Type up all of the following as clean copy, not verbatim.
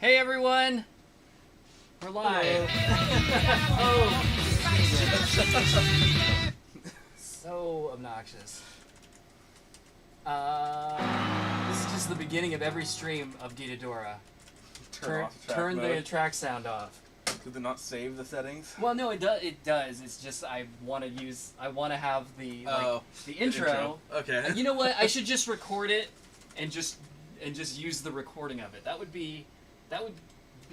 Hey everyone! We're live. Oh. So obnoxious. This is just the beginning of every stream of Gitadora. Turn the track sound off. Did they not save the settings? Well, no, it does. It does. It's just I want to have the intro. Okay. And you know what? I should just record it and just use the recording of it. That would be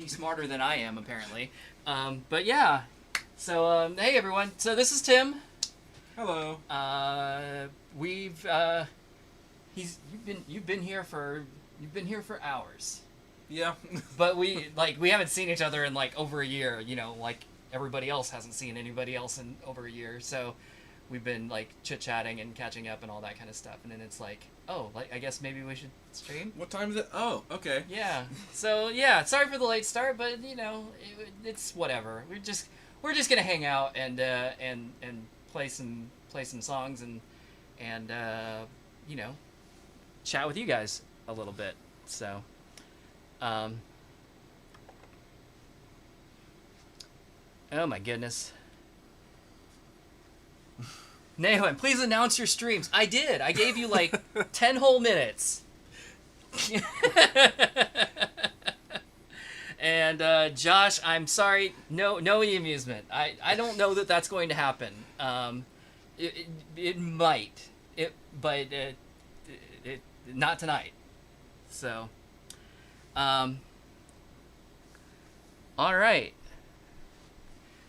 smarter than I am, apparently. But yeah. So hey everyone. So this is Tim. Hello. You've been here for hours. Yeah. But we haven't seen each other in like over a year, like everybody else hasn't seen anybody else in over a year. So we've been like chit-chatting and catching up and all that kind of stuff. And then it's like, oh, like I guess maybe we should stream. What time is it? Oh, okay. Yeah. So yeah, sorry for the late start, but it's whatever. We're just gonna hang out and play some songs and chat with you guys a little bit. So. Oh my goodness. Nahum, please announce your streams. I did. I gave you like 10 whole minutes. And Josh, I'm sorry. No e-amusement. I don't know that that's going to happen. It might. But not tonight. So. All right.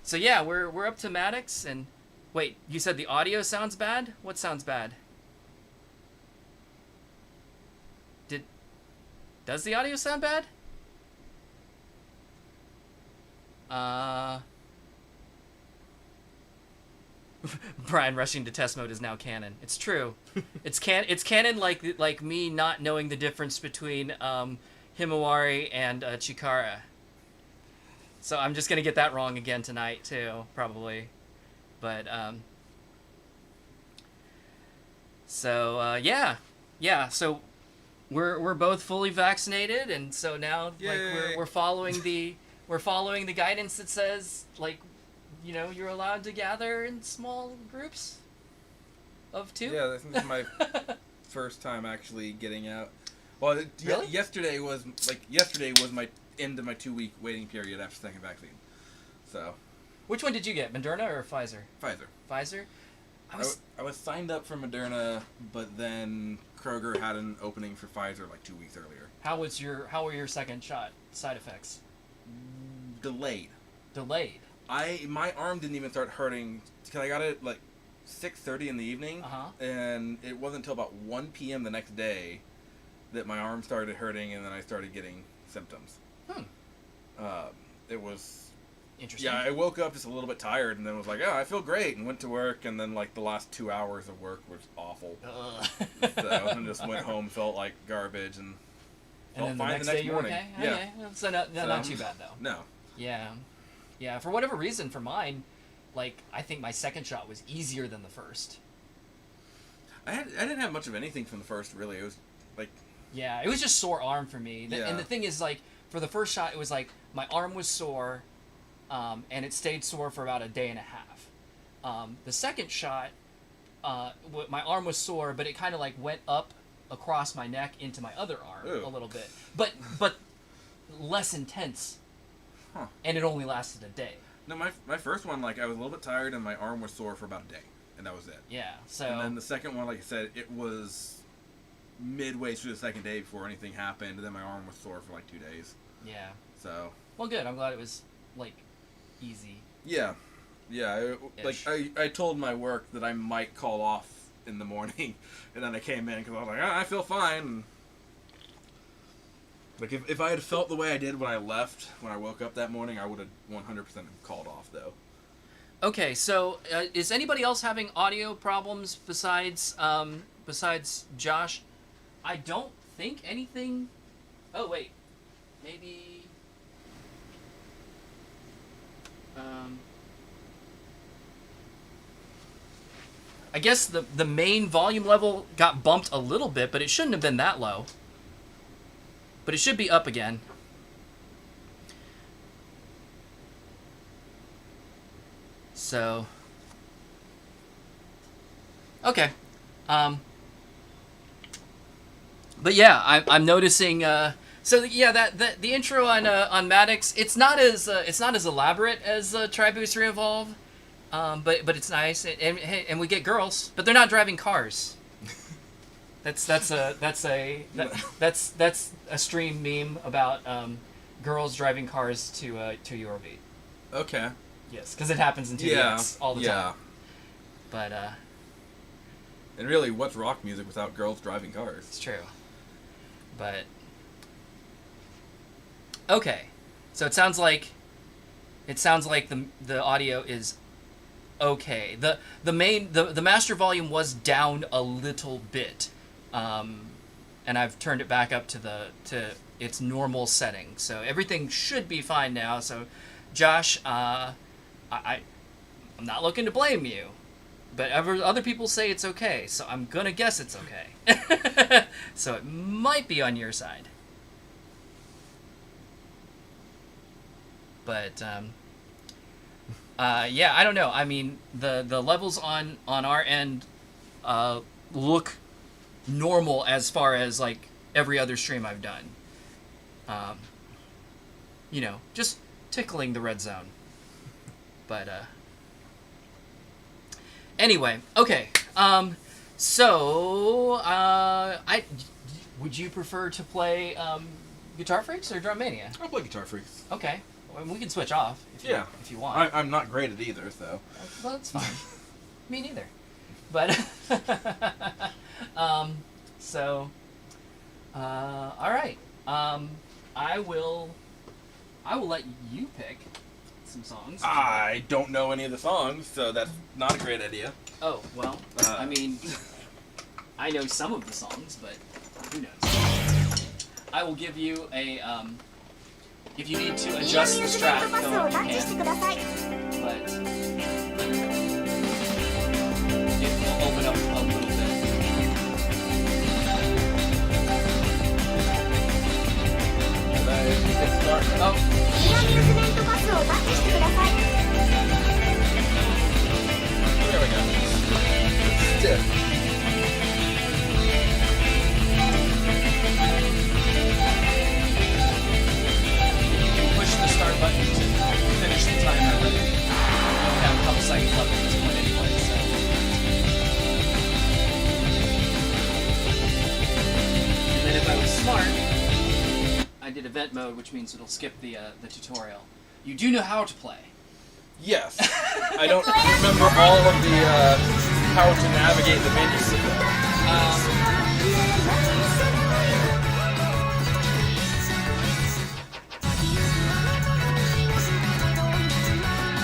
So yeah, we're up to Maddox, and wait, you said the audio sounds bad? What sounds bad? Does the audio sound bad? Brian rushing to test mode is now canon. It's true. It's canon like me not knowing the difference between Himawari and Chikara. So I'm just gonna get that wrong again tonight too, probably. But yeah. So we're both fully vaccinated, and so now like we're following the guidance that says like you're allowed to gather in small groups of 2. Yeah, I think this is my first time actually getting out. Well, really? yesterday was my end of my 2-week waiting period after second vaccine. So. Which one did you get, Moderna or Pfizer? Pfizer. I was signed up for Moderna, but then Kroger had an opening for Pfizer like 2 weeks earlier. How were your second shot side effects? Delayed. My arm didn't even start hurting because I got it like 6:30 in the evening, and it wasn't until about 1 p.m. the next day that my arm started hurting, and then I started getting symptoms. It was interesting. Yeah, I woke up just a little bit tired, and then was like, "Oh, I feel great," and went to work, and then like the last 2 hours of work was awful. So I just went home, felt like garbage, and felt fine the next morning. Okay? Yeah. Okay. So not too bad though. No. Yeah. For whatever reason, for mine, like I think my second shot was easier than the first. I didn't have much of anything from the first, really. It was like. Yeah, it was just sore arm for me. Yeah. And the thing is, like, for the first shot, it was like my arm was sore, and it stayed sore for about a day and a half. The second shot, my arm was sore, but it kind of like went up across my neck into my other arm a little bit, but less intense. Huh. And it only lasted a day. No, my first one, like I was a little bit tired, and my arm was sore for about a day, and that was it. Yeah. So. And then the second one, like I said, it was midway through the second day before anything happened, and then my arm was sore for like 2 days. Yeah. So. Well, good. I'm glad it was like easy. Yeah. I told my work that I might call off in the morning, and then I came in because I was like, I feel fine. And like if I had felt the way I did when I left, when I woke up that morning, I would have 100% called off though. Okay, so is anybody else having audio problems besides Josh? I don't think anything. Oh wait, maybe. I guess the main volume level got bumped a little bit, but it shouldn't have been that low. But it should be up again. So, okay. But yeah, I'm noticing. So yeah, that the intro on Maddox, it's not as elaborate as Tri Boost Revolve, but it's nice, and we get girls, but they're not driving cars. That's a stream meme about girls driving cars to your beat. Okay. Yes, because it happens in 2DX all the time. But and really, what's rock music without girls driving cars? It's true. But okay, so it sounds like the audio is okay. The master volume was down a little bit, and I've turned it back up to its normal setting. So everything should be fine now. So, Josh, I'm not looking to blame you, but other people say it's okay, so I'm gonna guess it's okay. So it might be on your side. But yeah, I don't know. I mean, the levels on our end look normal as far as like every other stream I've done. You know, just tickling the red zone. But anyway, okay. So would you prefer to play Guitar Freaks or Drum Mania? I'll play Guitar Freaks. Okay, well, we can switch off if you want. I'm not great at either, so. Well, that's fine. Me neither. But so all right. I will let you pick some songs. I don't know any of the songs, so that's not a great idea. Oh, well, I mean, I know some of the songs, but who knows? I will give you a, if you need to adjust the strap, you can, but it will open up a little bit. Should I get started? Oh. There we go. Stiff. Push the start button to finish the timer, but you only have a couple seconds left at this point anyway, so. And then if I was smart, I did event mode, which means it'll skip the tutorial. You do know how to play. Yes. I don't remember all of the how to navigate the menus.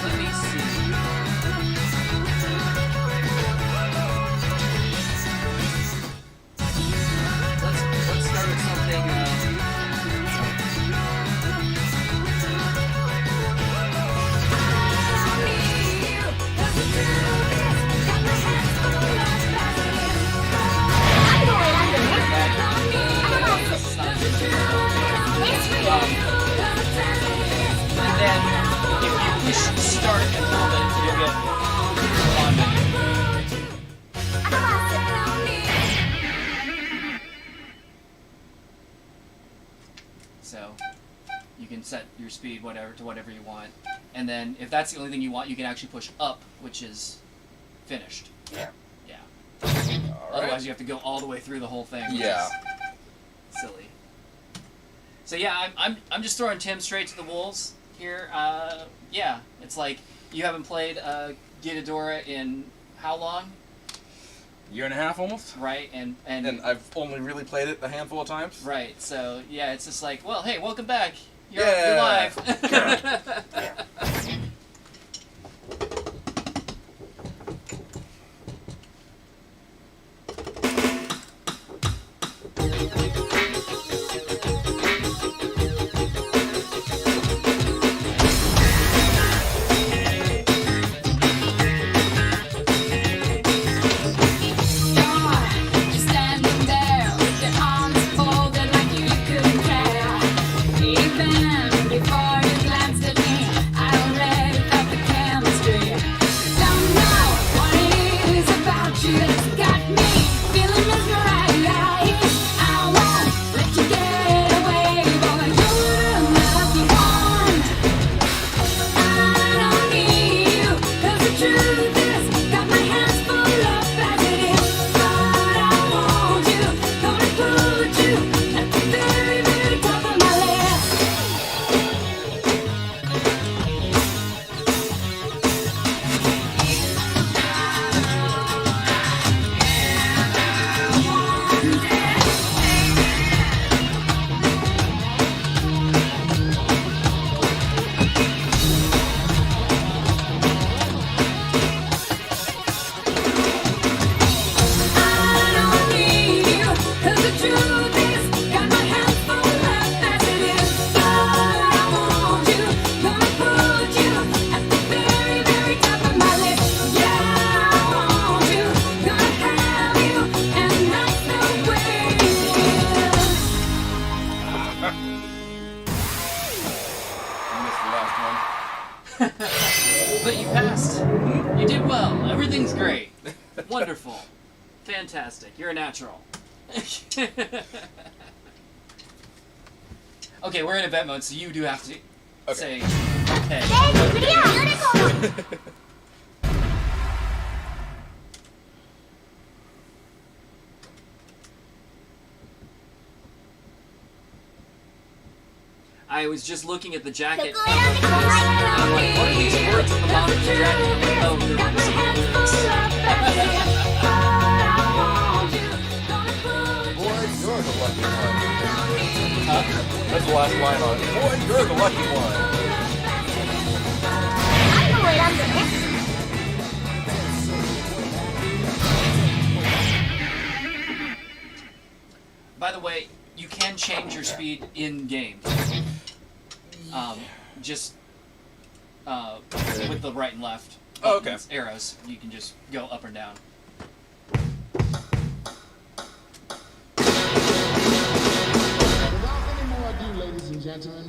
Let me see. Let's start with something. And then, if you push start and hold it, you'll get on menu. So, you can set your speed to whatever you want. And then, if that's the only thing you want, you can actually push up, which is finished. Yeah. Yeah. Otherwise, you have to go all the way through the whole thing. Yeah. Silly. So yeah, I'm just throwing Tim straight to the wolves here. Yeah, it's like you haven't played Gitadora in how long? Year and a half almost. Right, and I've only really played it a handful of times. Right, so yeah, it's just like, well, hey, welcome back. You're Yeah. live. Even before you glanced at me, I You did well. Everything's great. Wonderful. Fantastic. You're a natural. Okay, we're in event mode, so you do have to say okay. I was just looking at the jacket. I'm like, what are these words on the bottom of the jacket? Oh, Boy, you're the lucky one. huh? That's the last line on it. Boy, you're the lucky one. By the way, you can change your speed in game. Just with the right and left buttons, arrows, you can just go up or down. Without any more ado, ladies and gentlemen.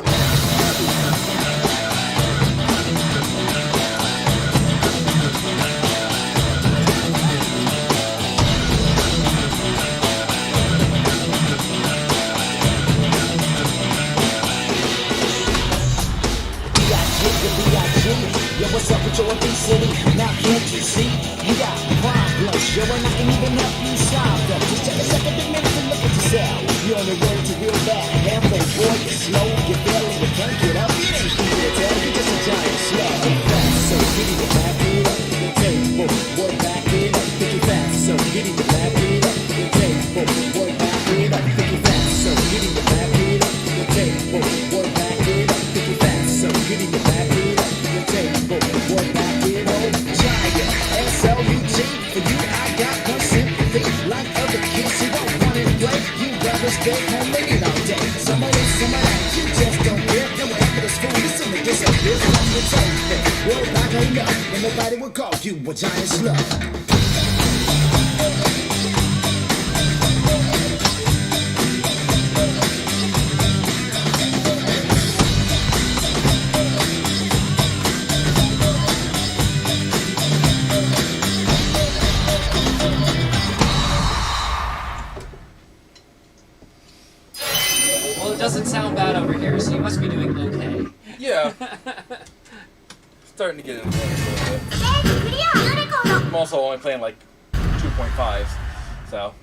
Yo, what's up with your obesity? Now can't you see? You got problems, yo, and I can even help you solve them. Just take a second to minute and look at yourself. You're on the road to real bad. Halfway, boy, you're slow, you're barely, you can't get up. It ain't easy to tell, you're just a giant slug. Fast, so giddy, you back it up. The table, boy, back it up. Think you fast, so giddy, you back it up. The table, boy, back it up. Think you fast, so giddy, you back it up. The table, boy, back it up. Think you fast, so giddy, you back it up. Boy, back it up, giant S-L-U-T. For you, I got one sympathy. Like other kids who don't want to play, you rather stay home late all day. Some of this, some of that, you just don't care. Then whatever the school, listen to this, and this is the same thing. Well, back on up, and nobody will call you a giant slug. Doesn't sound bad over here, so you must be doing okay. Yeah. Starting to get into it a little bit. I'm also only playing like 2.5, so.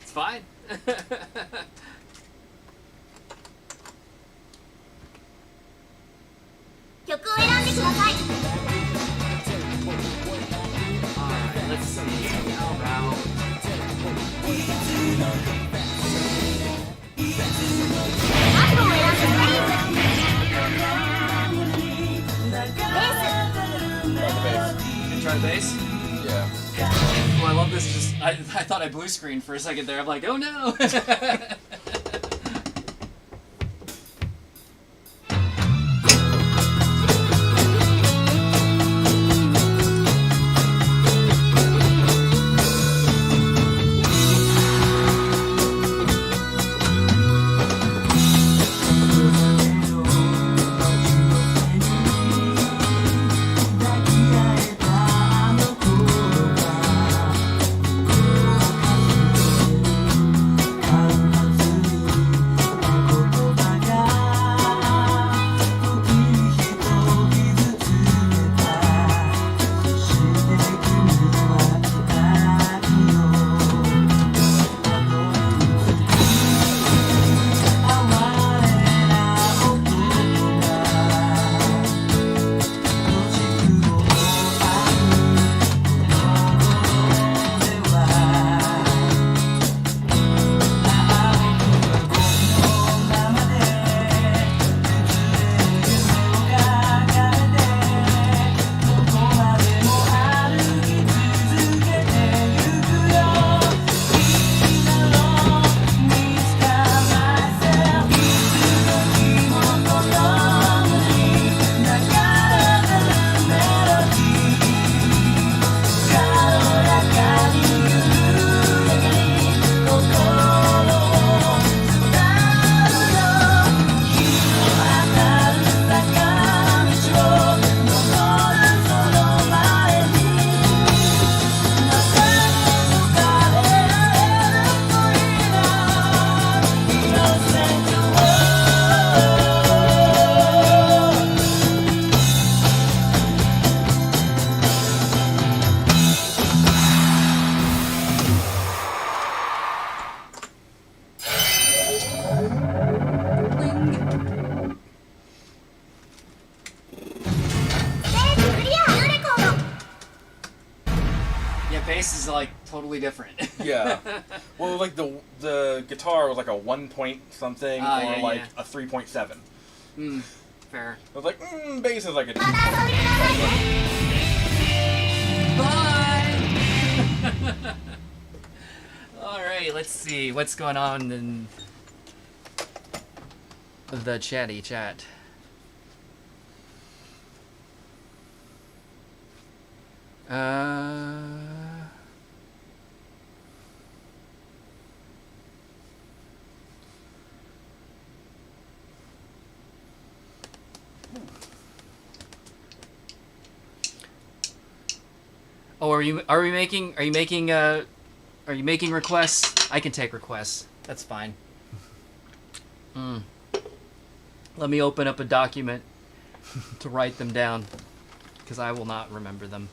It's fine. Alright, let's see. How about... Try the bass? Yeah. Oh, I love this. Just I thought I blue screened for a second there. I'm like, oh no. bass is like totally different. Yeah. Well, like the guitar was like a 1 point something or yeah, like yeah. a 3.7. Fair. I was like, bass is like a 2. Bye! Alright, let's see what's going on in the chatty chat. Oh, are you making requests? I can take requests. That's fine. Let me open up a document to write them down, because I will not remember them.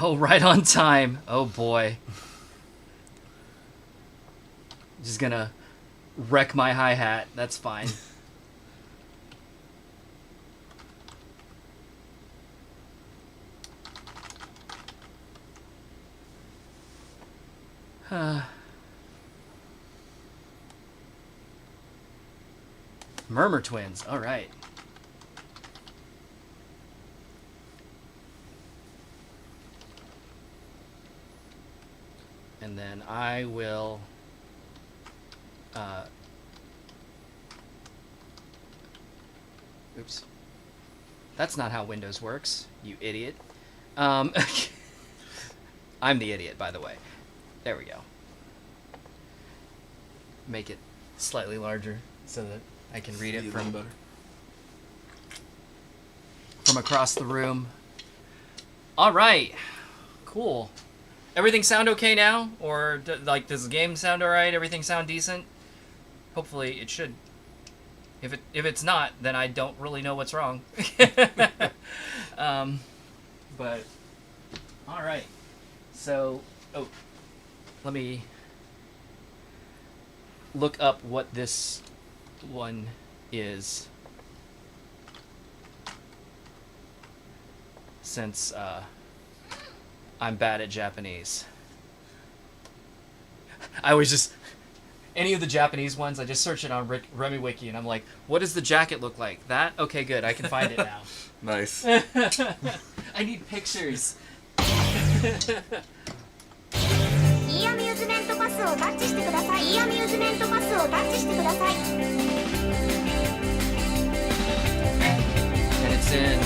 Oh, right on time. Oh boy. Just gonna wreck my hi-hat. That's fine. Murmur Twins. All right. And then I will oops. That's not how Windows works, you idiot. I'm the idiot, by the way. There we go. Make it slightly larger so that I can read it from across the room. All right. Cool. Everything sound okay now? Or, does the game sound alright? Everything sound decent? Hopefully it should. If it's not, then I don't really know what's wrong. But, alright. So, let me look up what this one is. Since, I'm bad at Japanese. I always just... Any of the Japanese ones, I just search it on RemiWiki, and I'm like, what does the jacket look like? That? Okay, good. I can find it now. Nice. I need pictures. And it's in...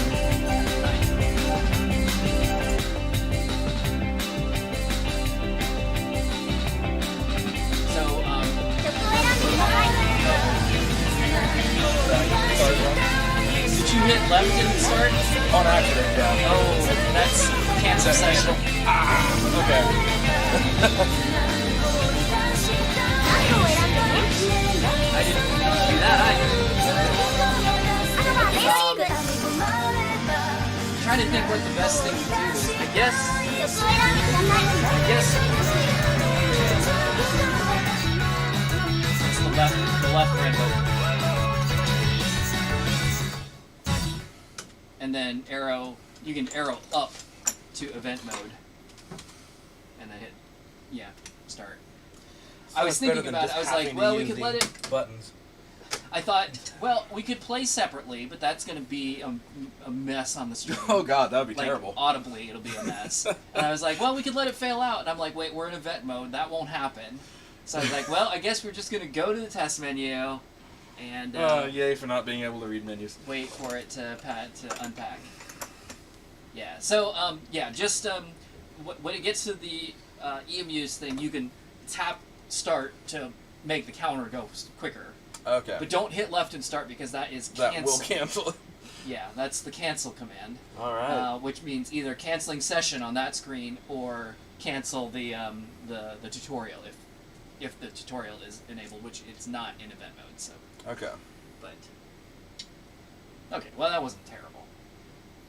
Did you hit left in the start? On accident, yeah. Oh, that's cancer cycle. Okay. I didn't do that either. I'm trying to think what the best thing to do is. I guess. It's the left rainbow. And then you can arrow up to event mode. And then hit, start. I was thinking about it, I was like, well, we could let it... Buttons. I thought, well, we could play separately, but that's going to be a mess on the stream. Oh god, that would be like, terrible. Audibly, it'll be a mess. And I was like, well, we could let it fail out. And I'm like, wait, we're in event mode, that won't happen. So I was like, well, I guess we're just going to go to the test menu. And yay for not being able to read menus. Wait for it to unpack. Yeah. So just when it gets to the EMU's thing, you can tap start to make the counter go quicker. Okay. But don't hit left and start because that is that cancel. will cancel. Yeah, that's the cancel command. All right. Which means either canceling session on that screen or cancel the tutorial if the tutorial is enabled, which it's not in event mode. So. Okay. But. Okay, well that wasn't terrible.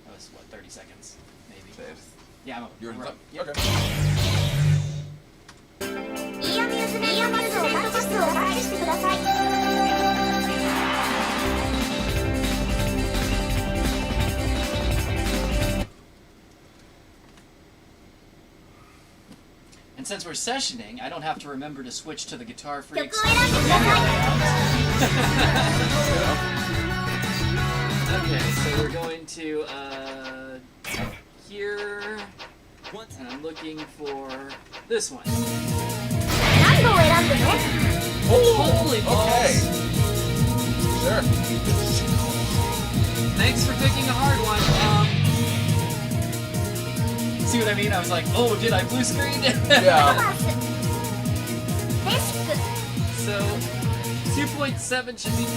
That was what 30 seconds, maybe. Saves. Yeah, You're right. Yep. Okay. イヤミューズをマルチスをお返ししてください。 And since we're sessioning, I don't have to remember to switch to the Guitar 曲を Freaks. 選んでください。 Okay, so we're going to here, and I'm looking for this one. 何度を選んでね。 Holy balls! Okay. Sure. Thanks for picking a hard one. See what I mean? I was like, oh, did I blue screen? アド Yeah. バンス。ベーシック。 So 2.7 should be is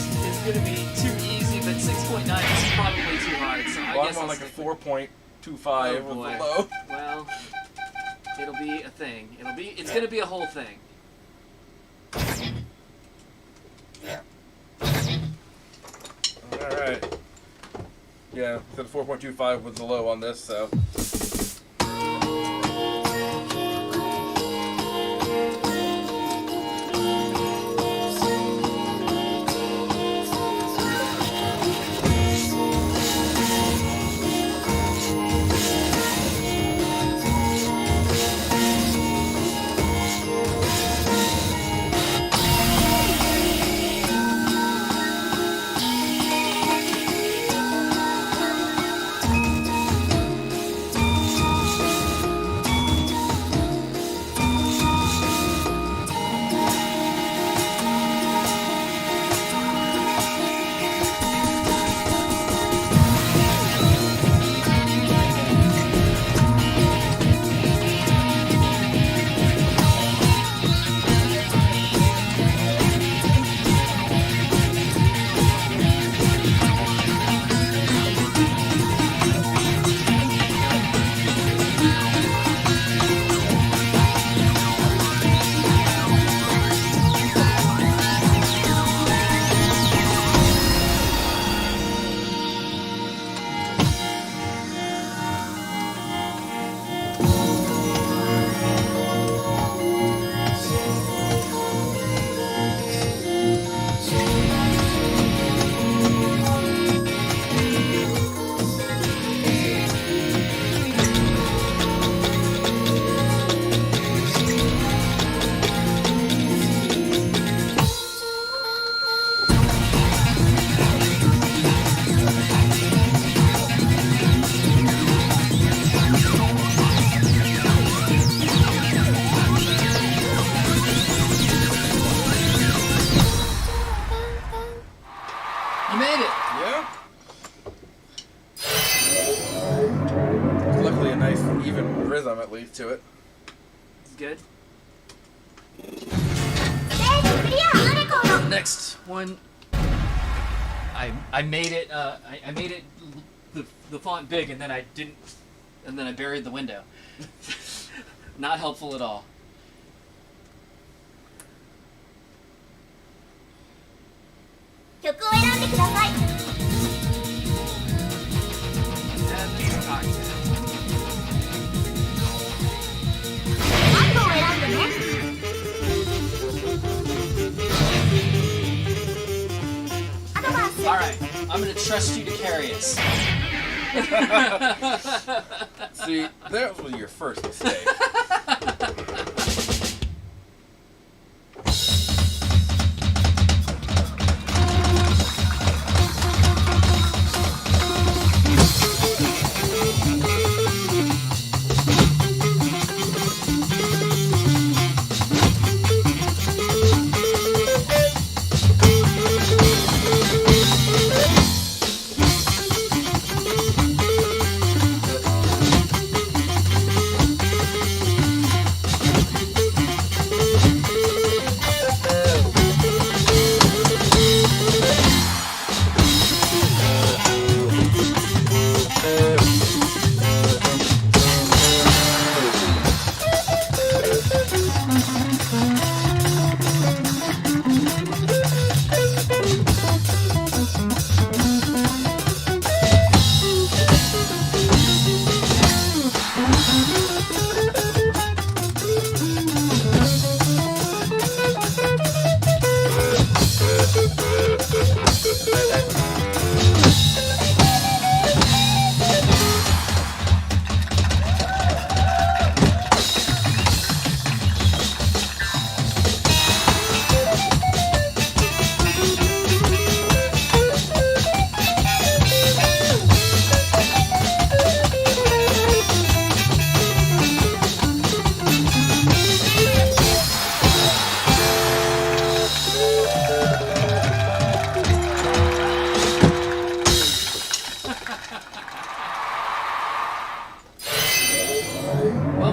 going to be too easy, but 6.9 is probably too hard. So I Well, guess I'm on I'll like a stick with- 4.25 Oh, with boy. the low. Well, it'll be a thing. It's going to be a whole thing. All right. Yeah, so 4.25 was the low on this, so. You made it! Yeah. Luckily, a nice even rhythm at least to it. It's good. ステージクリア。アレコの。 Next one. I made it. I made it the font big, and then I didn't, and then I buried the window. Not helpful at all. 曲を選んでください。 And it's cocktail. 何度を選んでね。アドバンス。 All right, I'm gonna trust you to carry us. See, that was your first mistake.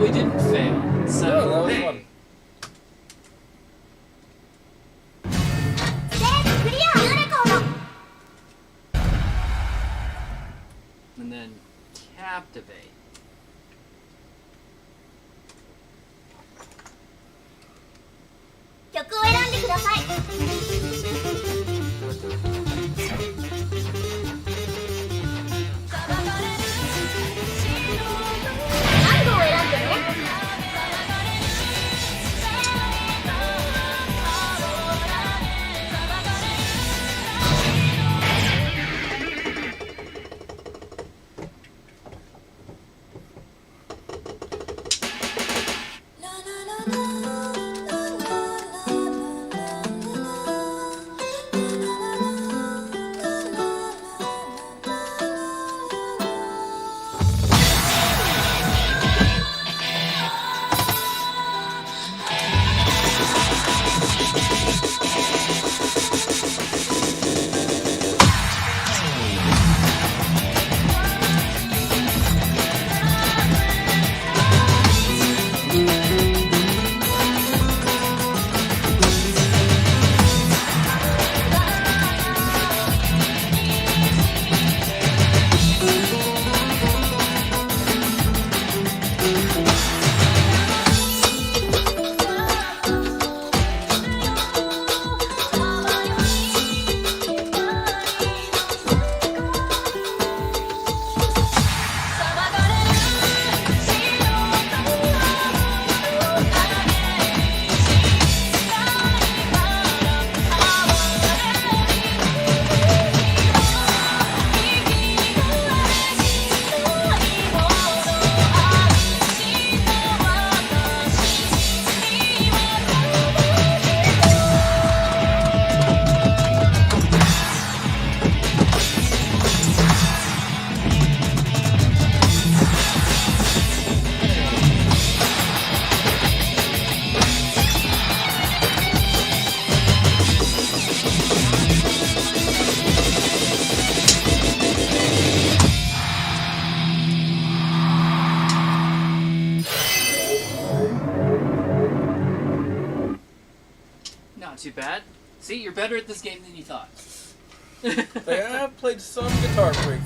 really didn't fail. So that was hey. fun. And then captivate. Too bad. See, you're better at this game than you thought. Like, I've played some Guitar Freak.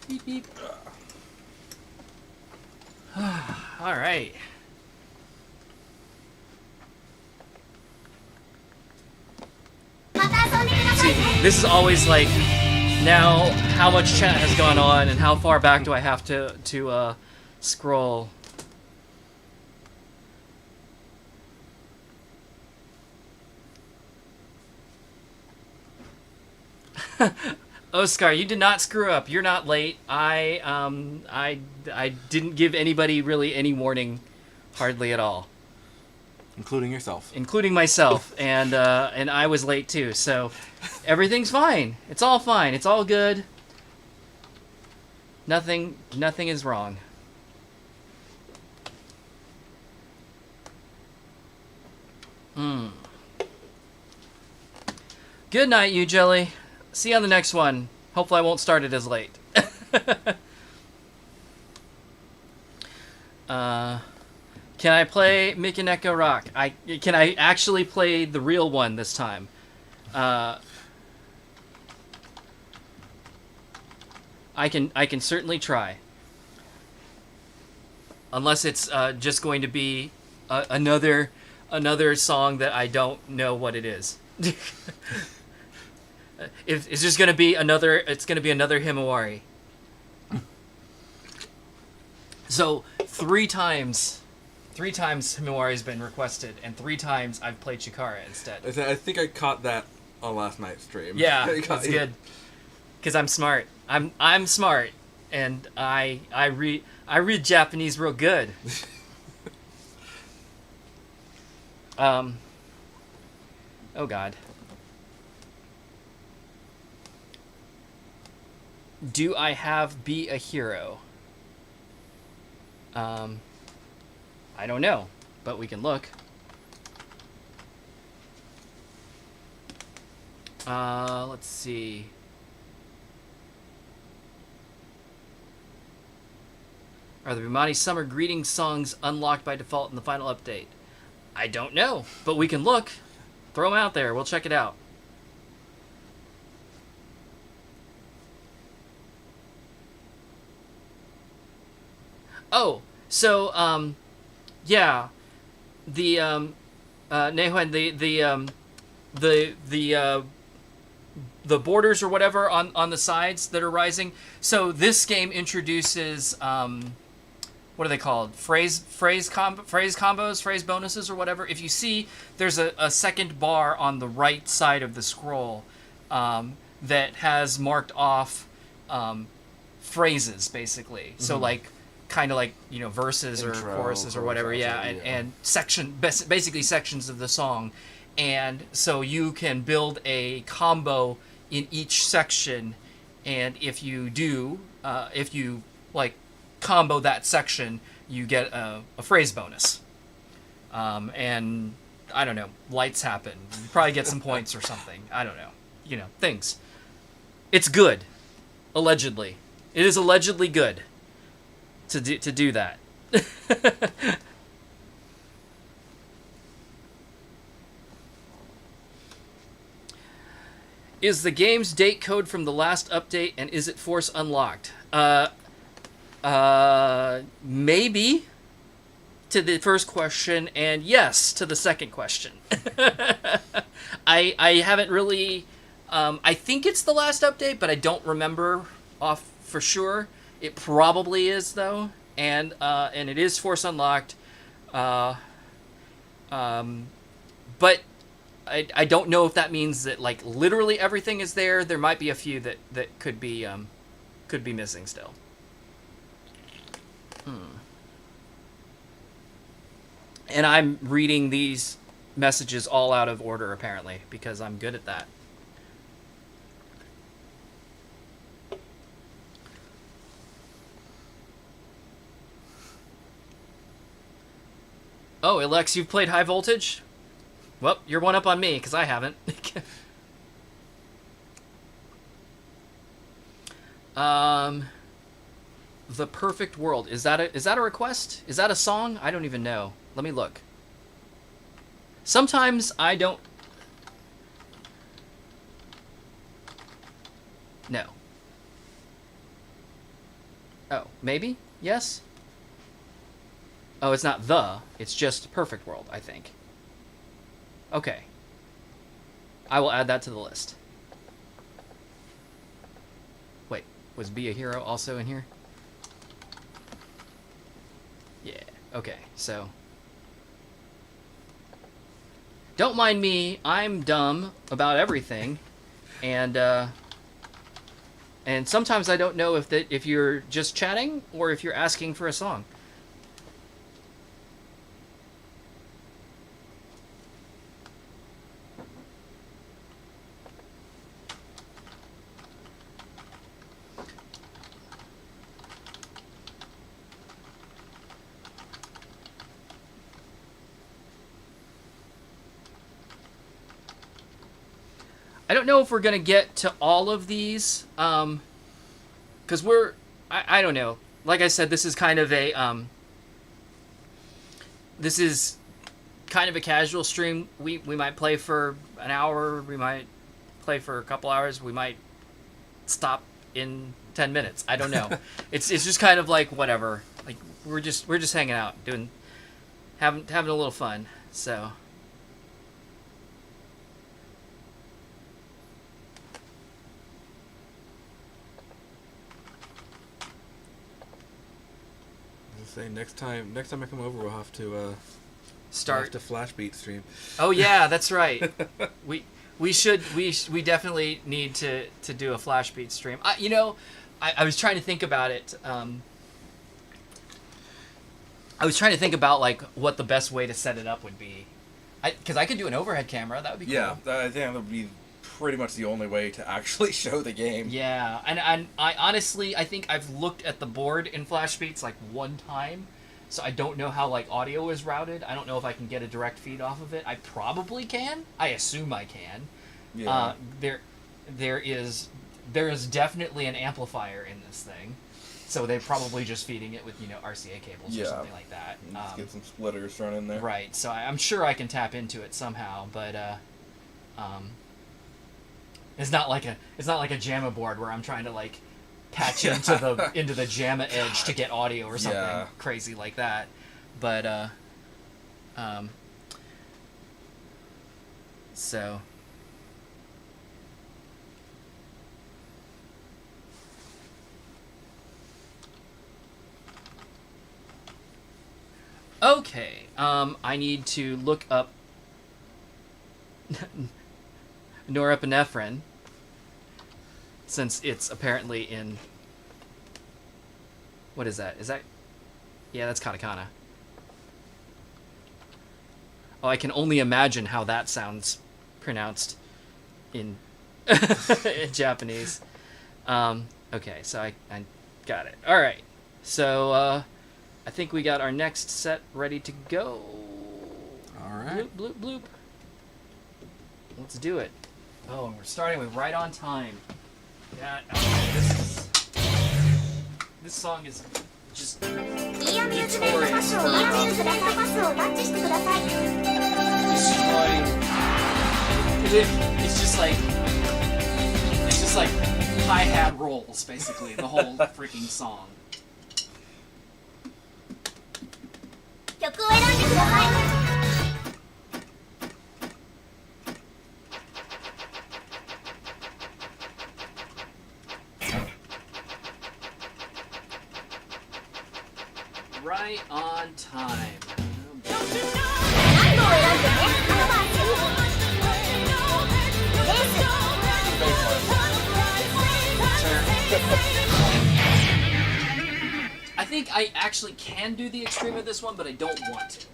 Beep beep. All right. See, this is always like, now how much chat has gone on and how far back do I have to scroll? Oscar, you did not screw up. You're not late. I didn't give anybody really any warning, hardly at all. Including yourself. Including myself, and I was late too. So everything's fine. It's all fine. It's all good. Nothing is wrong. Good night, you Jelly. See you on the next one. Hopefully I won't start it as late. Can I play Mikaneko Rock? Can I actually play the real one this time? I can certainly try. Unless it's just going to be another song that I don't know what it is. If it's just gonna be another, it's gonna be another Himawari. So 3 times Himawari's been requested, and 3 times I've played Chikara instead. I think I caught that on last night's stream. Yeah, that's good. Because I'm smart. I'm smart, and I read Japanese real good. Oh God. Do I have Be a Hero? I don't know, but we can look. Let's see. Are the Bimani Summer Greetings songs unlocked by default in the final update? I don't know, but we can look. Throw them out there. We'll check it out. Oh, so, yeah. The, Nehuan, the borders or whatever on the sides that are rising. So this game introduces, what are they called? Phrase combos, phrase bonuses or whatever. If you see, there's a second bar on the right side of the scroll that has marked off phrases, basically. Mm-hmm. So like, kind of like, you know, verses intro, or choruses or whatever, and basically sections of the song. And so you can build a combo in each section, and if you do, if you like combo that section, you get a phrase bonus. And I don't know, lights happen. You probably get some points or something. I don't know, you know, things. It's good, allegedly. It is allegedly good to do that. Is the game's date code from the last update, and is it Force unlocked? Maybe to the first question, and yes to the second question. I haven't really. I think it's the last update, but I don't remember off for sure. It probably is though, and it is Force unlocked. But I don't know if that means that like literally everything is there. There might be a few that could be missing still. And I'm reading these messages all out of order apparently because I'm good at that. Oh, Alex, you've played High Voltage? Well, you're one up on me, because I haven't. The Perfect World. Is that a request? Is that a song? I don't even know. Let me look. Sometimes I don't... No. Oh, maybe? Yes? Oh, it's not the. It's just Perfect World, I think. Okay. I will add that to the list. Wait, was Be a Hero also in here? Yeah, okay, so... Don't mind me, I'm dumb about everything, and sometimes I don't know if you're just chatting or if you're asking for a song. I don't know if we're going to get to all of these, because I don't know. Like I said, this is kind of a casual stream. We might play for an hour, we might play for a couple hours, we might stop in 10 minutes. I don't know. It's just kind of like whatever. Like we're just hanging out, having a little fun. So. Say next time I come over, we'll have to start the Flash Beat stream. Oh yeah, that's right. we definitely need to do a Flash Beat stream. I was trying to think about it. I was trying to think about like what the best way to set it up would be. Because I could do an overhead camera. That would be cool. Yeah, I think that would be pretty much the only way to actually show the game. Yeah, and I honestly, I think I've looked at the board in Flash Beats like one time, so I don't know how like audio is routed. I don't know if I can get a direct feed off of it. I probably can. I assume I can. Yeah. There is definitely an amplifier in this thing. So they're probably just feeding it with, RCA cables or something like that. Just get some splitters thrown in there. Right. So I'm sure I can tap into it somehow, but it's not like a JAMA board where I'm trying to like patch into the JAMA edge to get audio or something crazy like that. But so. Okay, I need to look up norepinephrine, since it's apparently in... What is that? Is that... Yeah, that's katakana. Oh, I can only imagine how that sounds pronounced in, in Japanese. Okay, so I got it. Alright, so, I think we got our next set ready to go. All right. Bloop, bloop, bloop. Let's do it. Oh, and we're starting with Right on Time. Yeah, this song is just notorious for destroying. It's just like hi-hat rolls, basically, the whole freaking song. 曲を選んでください。 Right on time. 何度を選んでね。アドバンス。レース。 I think I actually can do the extreme of this one, but I don't want to.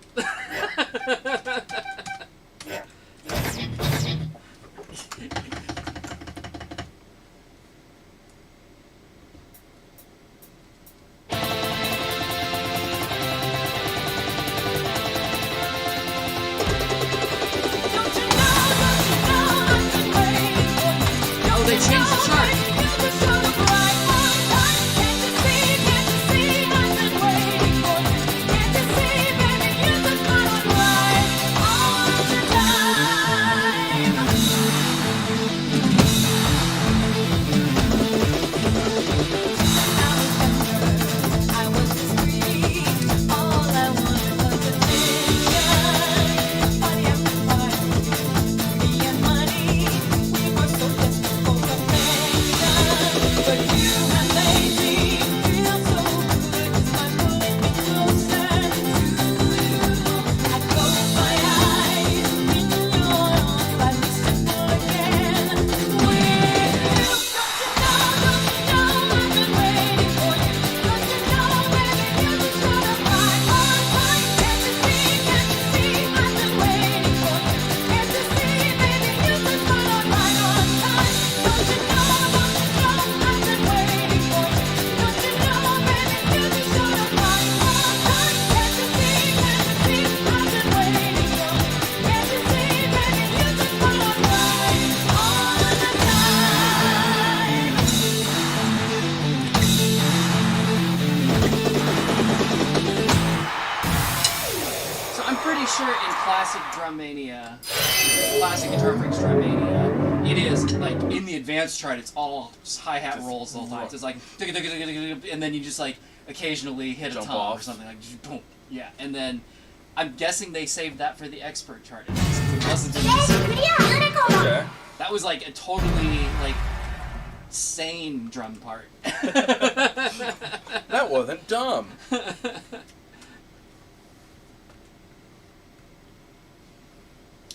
Oh, they changed the chart. Classic Guitar Freaks Drum Mania, it is like in the advanced chart, it's all hi-hat rolls the whole time. So it's like, and then you just like occasionally hit a tom or something like, boom, yeah. And then I'm guessing they saved that for the expert chart. It wasn't Okay. That was like a totally like sane drum part. That wasn't dumb.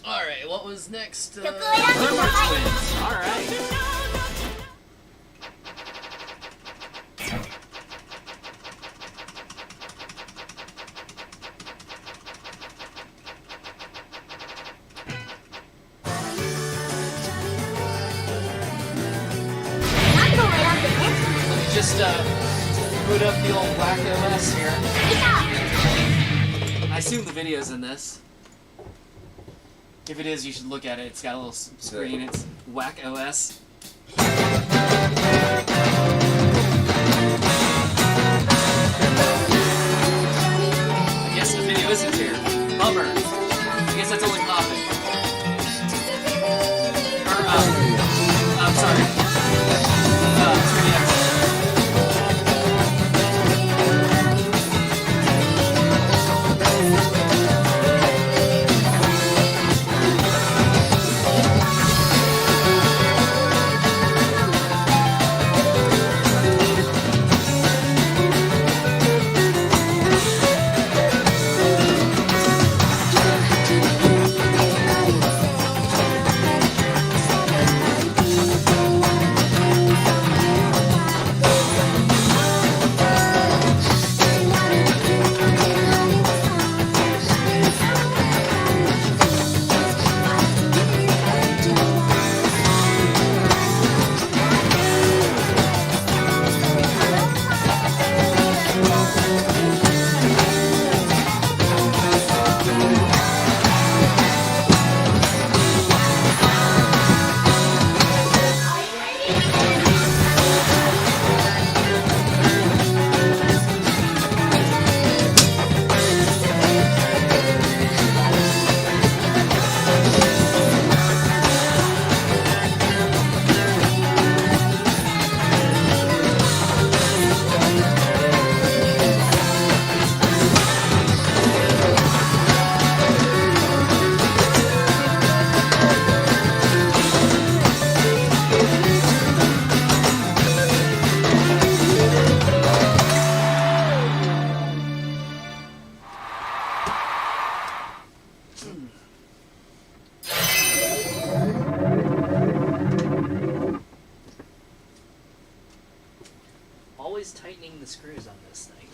Alright, what was next? Alright. Alright. Let me just boot up the old Whack OS here. I assume the video's in this. If it is, you should look at it. It's got a little screen. It's Whack OS. Hummer. I guess that's only popping. Or, I'm sorry. 3DS. Always tightening the screws on this thing.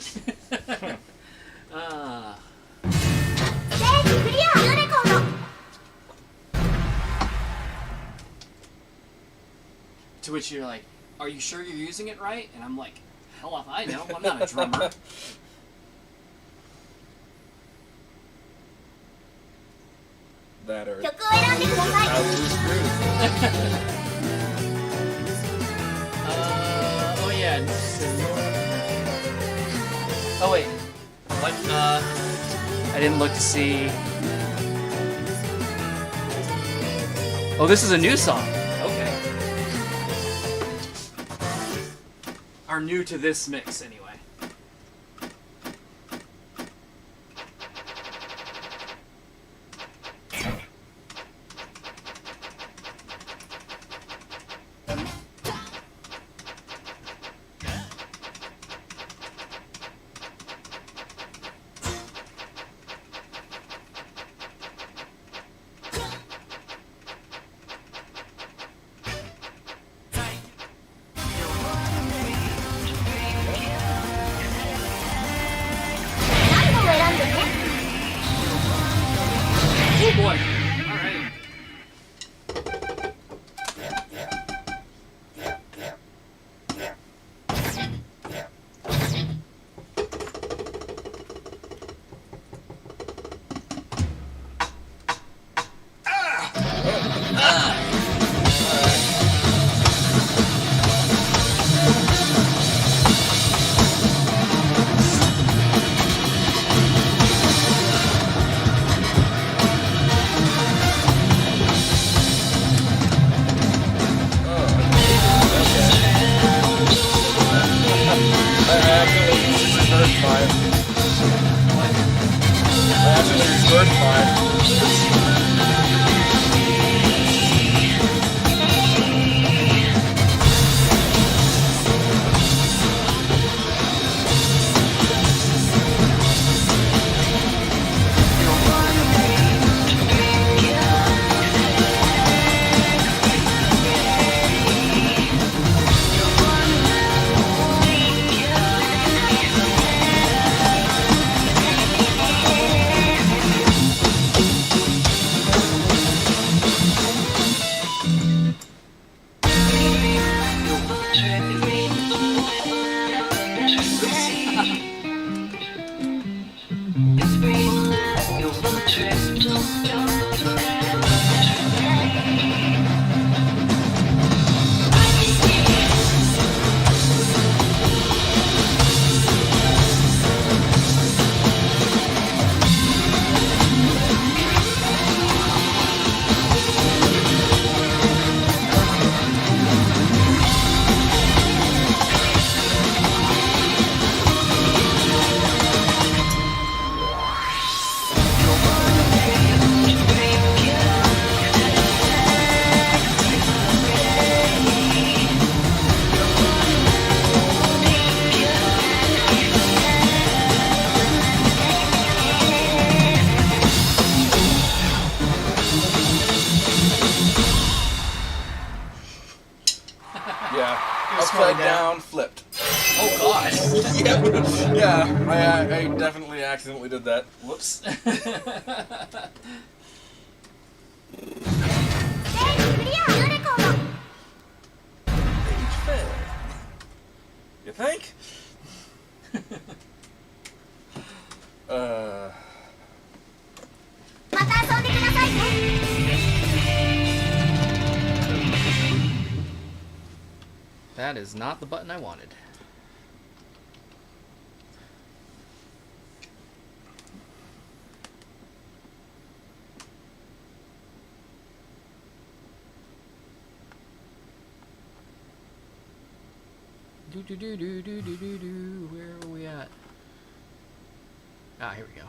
To which you're like, are you sure you're using it right? And I'm like, hell if I know, I'm not a drummer. That or 曲を選んでください。 Oh yeah. Oh wait. What? I didn't look to see. Oh, this is a new song. Okay. Are new to this mix anyway. Oh boy. Alright. Yeah. He was Upside scrolling down, flipped. Oh God. Yep. Yeah, I definitely accidentally did that. Whoops. You think? uh. That is not the button I wanted. Where are we at? Ah, here we go.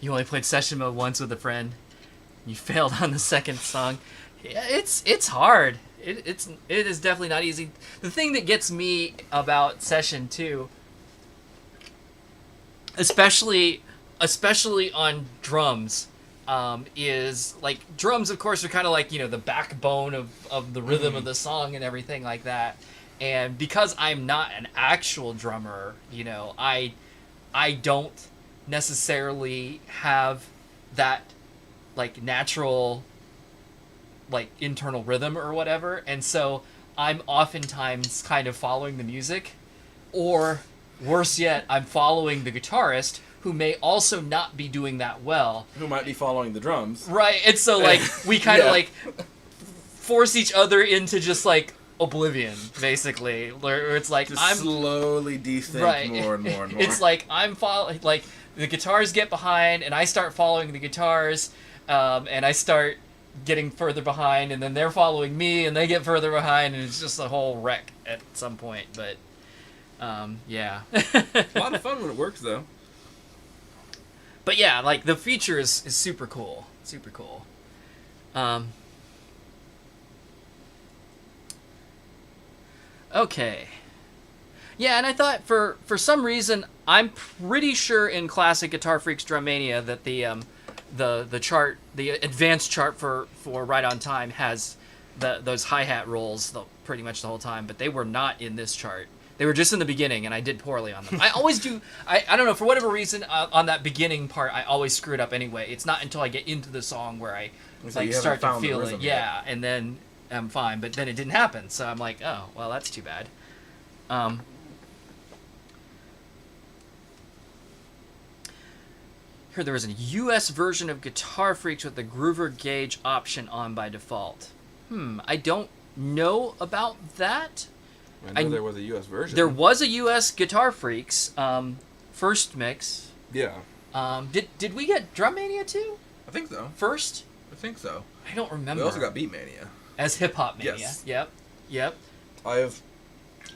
You only played session mode once with a friend. You failed on the second song. Yeah, it's hard. It is definitely not easy. The thing that gets me about session 2, especially on drums, is like drums. Of course, are kind of like, you know, the backbone of the rhythm of the song and everything like that. And because I'm not an actual drummer, you know, I don't necessarily have that like natural like internal rhythm or whatever, and so I'm oftentimes kind of following the music, or worse yet, I'm following the guitarist who may also not be doing that well, Who might be following the drums. right? And so like we kind of Yeah. like force each other into just like oblivion, basically, where it's like Just I'm slowly desync right. more and more and more. It's like I'm following, like the guitars get behind, and I start following the guitars, and I start getting further behind, and then they're following me, and they get further behind, and it's just a whole wreck at some point. But yeah. A lot of fun when it works, though. But yeah, like the feature is super cool, super cool. Okay. Yeah, and I thought for some reason, I'm pretty sure in classic Guitar Freaks Drum Mania that the chart, the advanced chart for Right on Time has those hi-hat rolls pretty much the whole time, but they were not in this chart. They were just in the beginning, and I did poorly on them. I always do. I don't know, for whatever reason, on that beginning part, I always screw it up anyway. It's not until I get into the song where I So like you start haven't to found the feel it. rhythm Yeah, and then I'm fine. But then it didn't happen, so I'm like, oh, well, that's too bad. Heard there was a U.S. version of Guitar Freaks with the Groover Gauge option on by default. I don't know about that. I know there was a U.S. version. There was a U.S. Guitar Freaks first mix. Yeah. Did we get Drum Mania too? I think so. First? I think so. I don't remember. We also got Beat Mania. As Hip Hop Mania. Yes. Yep. I have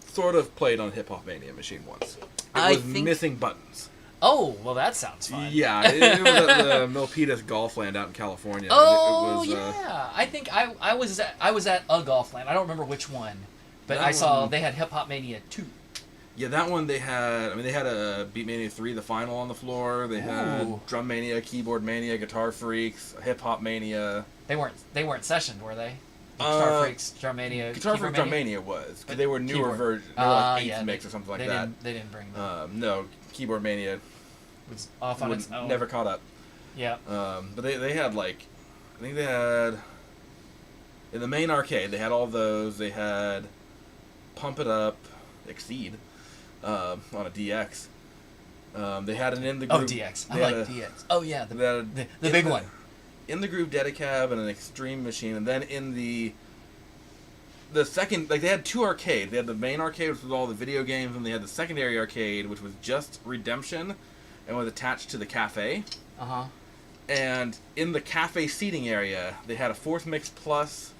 sort of played on Hip Hop Mania machine once. It was missing buttons. Oh, well, that sounds fun. Yeah, it was at the Milpitas Golfland out in California. Oh, it was, yeah. I think I was at a Golfland. I don't remember which one, but I saw they had Hip Hop Mania 2. Yeah, that one they had. I mean, they had a Beat Mania 3, the final on the floor. They had Ooh. Drum Mania, Keyboard Mania, Guitar Freaks, Hip Hop Mania. They weren't sessioned, were they? Guitar Freaks, Drum Mania, Guitar Keyboard Freaks Drum Mania was, because they were newer Keyboard. versions. They were like 8th yeah, mix or something like they that. They didn't bring them. No, Keyboard Mania It was off on its own. never caught up. Yeah. But they had like, I think they had, in the main arcade, they had all those. They had Pump It Up, Exceed, on a DX. They had an In the Groove. Oh, DX. I like DX. Oh, yeah, the big one. In the Groove Dedicab and an Extreme Machine, and then in the second, like they had two arcades. They had the main arcade, which was all the video games, and they had the secondary arcade, which was just Redemption, and was attached to the cafe. Uh-huh. And in the cafe seating area, they had a 4th Mix Plus,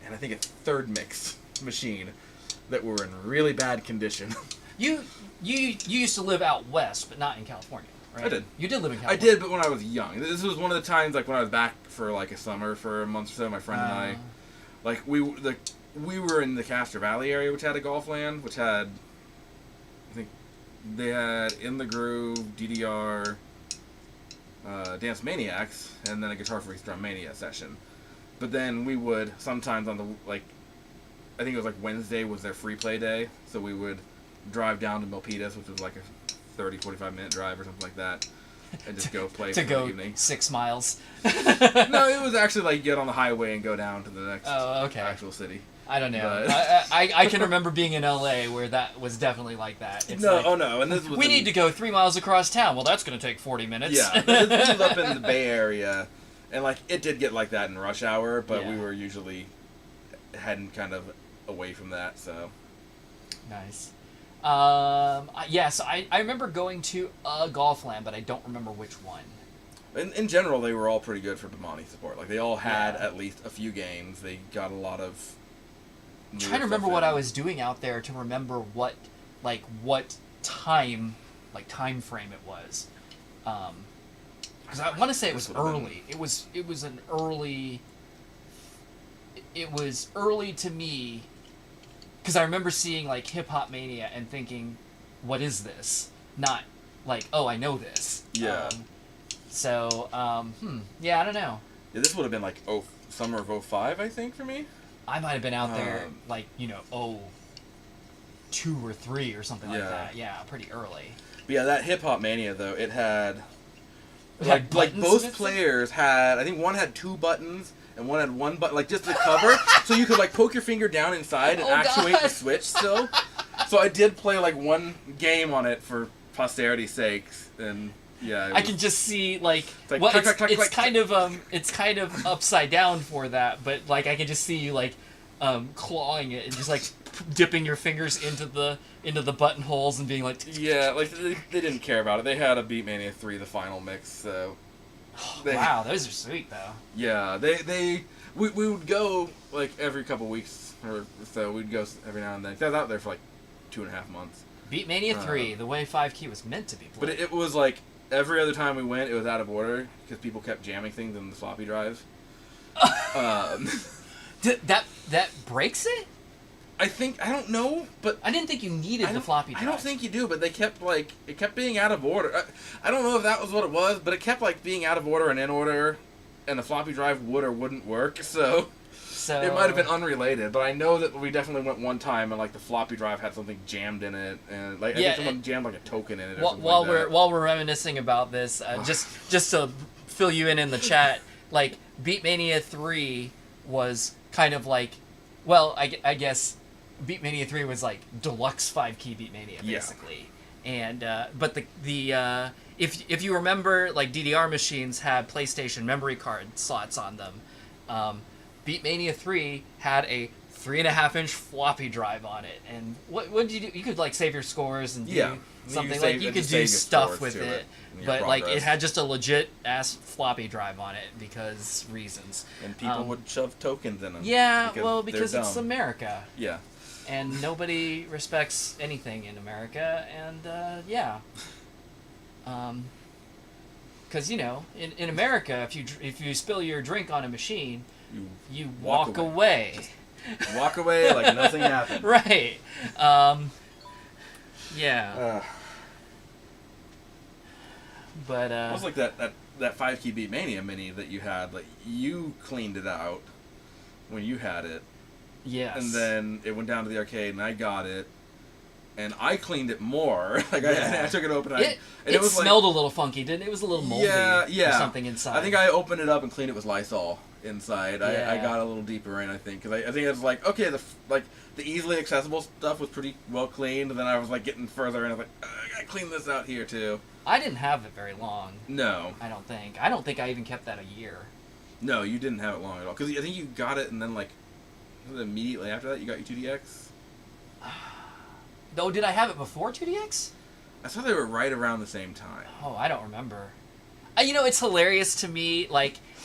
and I think a 3rd Mix machine that were in really bad condition. You used to live out west, but not in California, right? I did. You did live in I California. did, but when I was young. This was one of the times, like when I was back for like a summer for a month or so. My friend and I, like we were in the Castro Valley area, which had a Golfland, which had, I think, they had In the Groove, DDR, Dance Maniacs, and then a Guitar Freaks Drum Mania session. But then we would sometimes on the I think it was like Wednesday was their free play day, so we would drive down to Milpitas, which was like a 30-45 minute drive or something like that, and just go play for the evening. 6 miles. No, it was actually like get on the highway and go down to the next actual city. I don't know. But... I can remember being in LA where that was definitely like that. It's no, like, oh no, and this was we need to go 3 miles across town. Well, that's going to take 40 minutes. Yeah, this was up in the Bay Area, and like it did get like that in rush hour, but we were usually heading kind of away from that. So nice. Yes, I remember going to a golf land, but I don't remember which one. In general, they were all pretty good for Bomani support. Like they all had at least a few games. They got a lot of. I'm trying to remember what I was doing out there to remember what time frame it was, because I want to say it was early. It was early to me, because I remember seeing like Hip Hop Mania and thinking, "What is this?" Not like, "Oh, I know this." Yeah. Yeah, I don't know. Yeah, this would have been like summer of 05, I think, for me. I might have been out there, 2 or 3 or something like that. Yeah, pretty early. But yeah, that Hip Hop Mania, though, it had... Like both players had... I think one had 2 buttons, and one had 1 button, like, just the cover, so you could, like, poke your finger down inside and actuate the switch still. So I did play, like, 1 game on it for posterity's sakes, and... Yeah, I can just see it's kind of upside down for that, but like I can just see you clawing it and just like dipping your fingers into the buttonholes and being like yeah, like they didn't care about it. They had a Beatmania 3 the final mix, so wow, those are sweet though. Yeah, we would go like every couple weeks or so. We'd go every now and then. I was out there for like 2.5 months. Beatmania 3, the way 5 Key was meant to be played. But it was like every other time we went, it was out of order because people kept jamming things in the floppy drive. That breaks it? I don't know, but I didn't think you needed the floppy drive. I don't think you do, but they kept it kept being out of order. I don't know if that was what it was, but it kept being out of order and in order, and the floppy drive would or wouldn't work. So it might have been unrelated, but I know that we definitely went one time and the floppy drive had something jammed in it, and I think someone jammed a token in it. Or something while like that. while we're reminiscing about this, just to fill you in the chat, Beatmania 3 was kind of I guess Beatmania 3 was deluxe 5 Key Beatmania basically, and but the if you remember DDR machines had PlayStation memory card slots on them. Beatmania 3 had a 3.5-inch floppy drive on it, and what did you do? You could save your scores and do something you could do stuff with it, but it had just a legit ass floppy drive on it because reasons. And people would shove tokens in them. Yeah, because it's America. Yeah. And nobody respects anything in America, and because in America, if you spill your drink on a machine, you walk away. Just walk away like nothing happened. Right. Yeah. But it was like that 5 Key Beatmania mini that you had. You cleaned it out when you had it. Yes. And then it went down to the arcade, and I got it. And I cleaned it more. I took it open. It was smelled a little funky, didn't it? It was a little moldy. Or something inside. I think I opened it up and cleaned it with Lysol inside. Yeah. I got a little deeper in, I think, because I think it was okay. The easily accessible stuff was pretty well cleaned. And then I was getting further, and I was I gotta clean this out here too. I didn't have it very long. No. I don't think. I don't think I even kept that a year. No, you didn't have it long at all. Because I think you got it, and then immediately after that, you got your 2DX. Oh, did I have it before 2DX? I thought they were right around the same time. Oh, I don't remember. It's hilarious to me,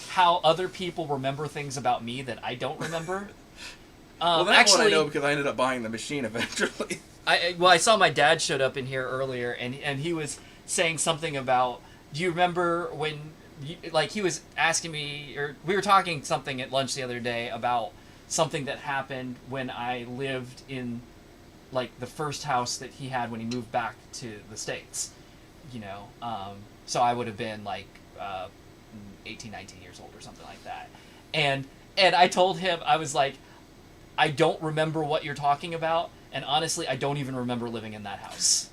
how other people remember things about me that I don't remember. Well, that one I know because I ended up buying the machine eventually. I saw my dad showed up in here earlier, and he was saying something about, do you remember when, he was asking me, or we were talking something at lunch the other day about something that happened when I lived in, the first house that he had when he moved back to the States, so I would have been 18, 19 years old or something like that, and And I told him, I was like, I don't remember what you're talking about, and honestly, I don't even remember living in that house.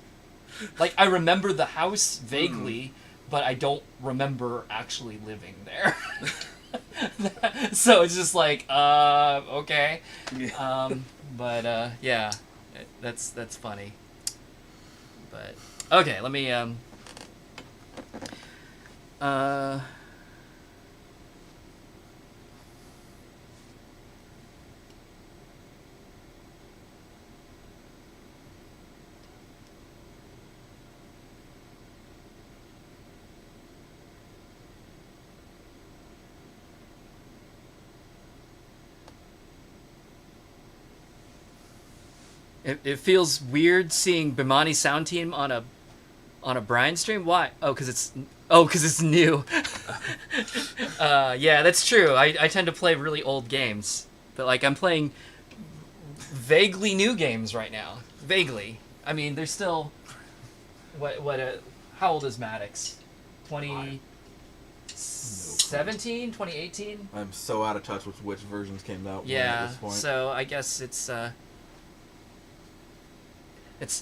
Like, I remember the house vaguely, but I don't remember actually living there. So it's just like, okay. Yeah, that's funny. But, okay, let me, It feels weird seeing Bimani's sound team on a Brian stream. Why? Oh, because it's new. Yeah, that's true. I tend to play really old games, but like I'm playing vaguely new games right now. Vaguely. I mean, there's still how old is Maddox? 2017, 2018. I'm so out of touch with which versions came out. Yeah. At this point. So I guess it's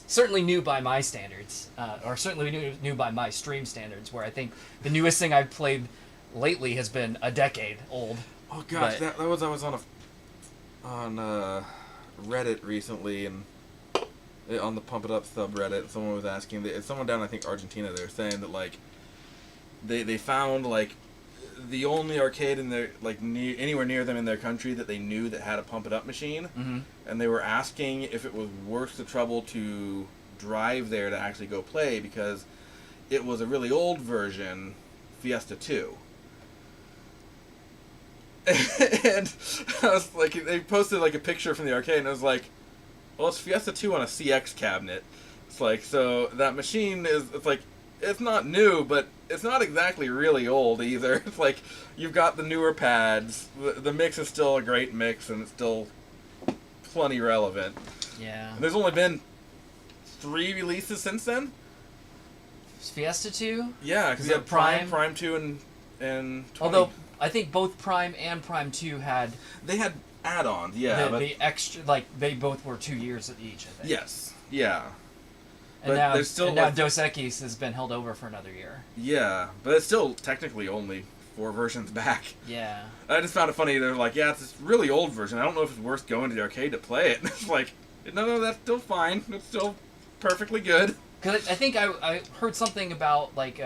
certainly new by my standards, or certainly new by my stream standards, where I think the newest thing I've played lately has been a decade old. Oh gosh, I was on Reddit recently, and on the Pump It Up subreddit, someone was asking, someone down, I think, Argentina, they were saying that, like, they found, like, the only arcade in their, like, anywhere near them in their country that they knew that had a Pump It Up machine, and they were asking if it was worth the trouble to drive there to actually go play, because it was a really old version, Fiesta 2. And I was like, they posted like a picture from the arcade, and I was like, well, it's Fiesta 2 on a CX cabinet. It's like, so that machine it's like, it's not new, but it's not exactly really old either. It's like, you've got the newer pads, the mix is still a great mix, and it's still plenty relevant. Yeah. And there's only been 3 releases since then? Fiesta 2? Yeah, because you had Prime 2, and 20. Although, I think both Prime and Prime 2 had... They had add-ons, yeah. The extra, like, they both were 2 years at each, I think. Yes, yeah. And but now Dos Equis has been held over for another year. Yeah, but it's still technically only 4 versions back. Yeah. I just found it funny. They're like, yeah, it's this really old version. I don't know if it's worth going to the arcade to play it. It's like, no, that's still fine. It's still perfectly good. Because I think I heard something about, like,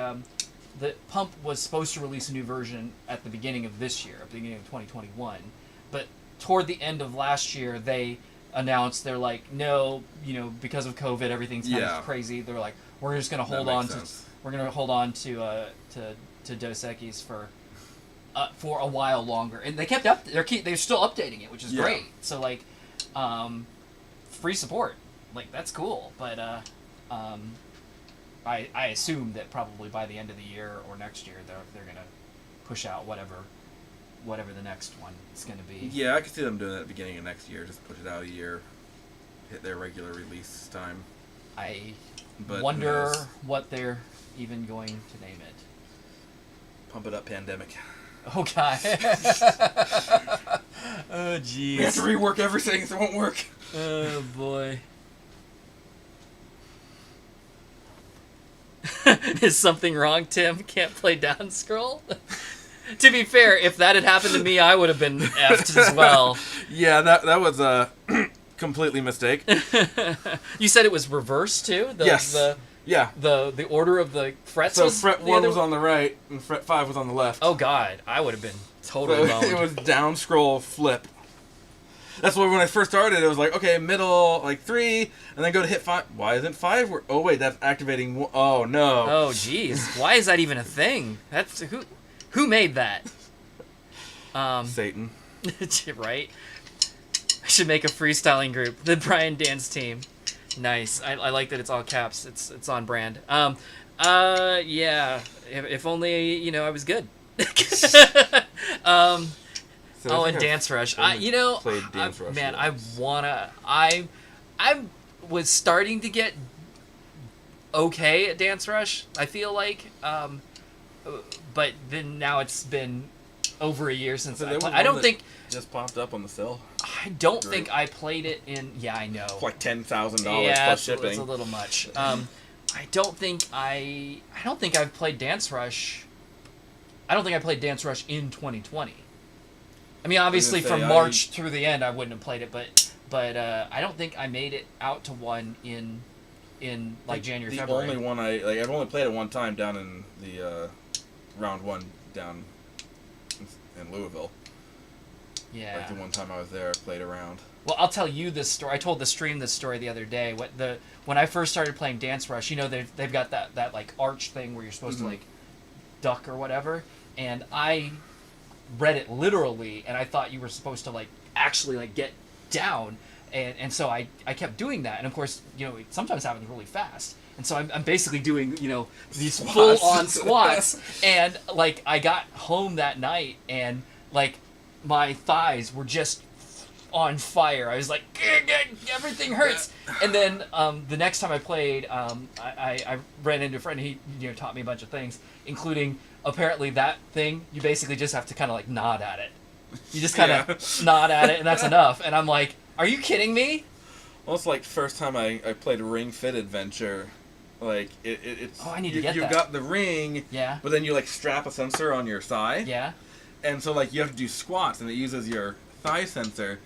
the Pump was supposed to release a new version at the beginning of this year, at the beginning of 2021. But toward the end of last year, they announced, they're like, no, because of COVID, everything's kind of crazy. They're like, we're just going to hold on to Dos Equis for a while longer. And they kept they're still updating it, which is great. So, like, free support, like, that's cool. But I assume that probably by the end of the year or next year they're gonna push out whatever the next one is gonna be. Yeah, I could see them doing that at the beginning of next year, just push it out a year, hit their regular release time. I wonder what they're even going to name it. Pump It Up Pandemic. Oh god. Oh jeez. We have to rework everything, so it won't work. Oh boy. Is something wrong, Tim? Can't play down scroll? To be fair, if that had happened to me, I would have been effed as well. Yeah, that was a completely mistake. You said it was reversed too? Yes. The order of the frets. So fret 1 was on the right and fret 5 was on the left. Oh god, I would have been totally boned. It was down scroll flip. That's why when I first started, it was like, okay, middle, like 3, and then go to hit 5. Why isn't 5? Oh wait, that's activating. Oh no. Oh jeez, why is that even a thing? That's who made that? Satan. Right. I should make a freestyling group, the Brian Dance team. Nice. I like that it's all caps. It's on brand. Yeah. If only I was good. So and Dance Rush. Played Dance Rush. Man, I was starting to get okay at Dance Rush. I feel like, but then now it's been over a year since So I there played. was I don't one think that just popped up on the sale. I don't Great. think I played it in. Yeah, I know. It's like $10,000 Yeah, plus it's shipping. a little much. I don't think I've played Dance Rush. I don't think I played Dance Rush in 2020. I mean, obviously say, from March through the end, I wouldn't have played it, but I don't think I made it out to one in like January, the February. only one I've only played it one time down in the round one down in Louisville. Yeah. Like the one time I was there, I played around. Well, I'll tell you this story. I told the stream this story the other day. When I first started playing Dance Rush, you know they've got that like arch thing where you're supposed to like duck or whatever, and I read it literally, and I thought you were supposed to like actually like get down, and so I kept doing that, and of course it sometimes happens really fast. And so I'm basically doing, these Squats. full-on squats, and, like, I got home that night, and, like, my thighs were just on fire. I was like, everything hurts. And then the next time I played, I ran into a friend, and he taught me a bunch of things, including, apparently, that thing, you basically just have to kind of, like, nod at it. You just kind of nod at it, and that's enough. And I'm like, are you kidding me? Well, it's like first time I played Ring Fit Adventure. Like it's. Oh, I need to get that. You've got the ring. Yeah. But then you like strap a sensor on your thigh. Yeah. And so like you have to do squats, and it uses your thigh sensor.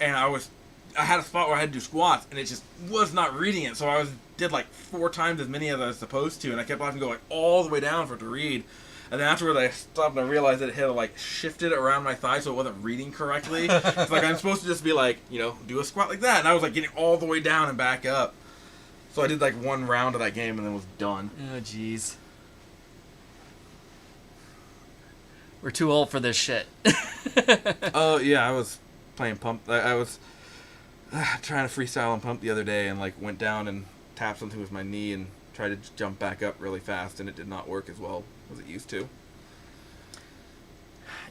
And I had a spot where I had to do squats, and it just was not reading it. So I did like 4 times as many as I was supposed to, and I kept having to go like all the way down for it to read. And then afterwards I stopped and I realized that it had like shifted it around my thigh so it wasn't reading correctly. It's like I'm supposed to just be like, do a squat like that. And I was like getting all the way down and back up. So I did like 1 round of that game and then was done. Oh, jeez. We're too old for this shit. Oh, yeah, I was playing Pump. I was trying to freestyle on Pump the other day and like went down and tapped something with my knee and tried to jump back up really fast, and it did not work as well as it used to.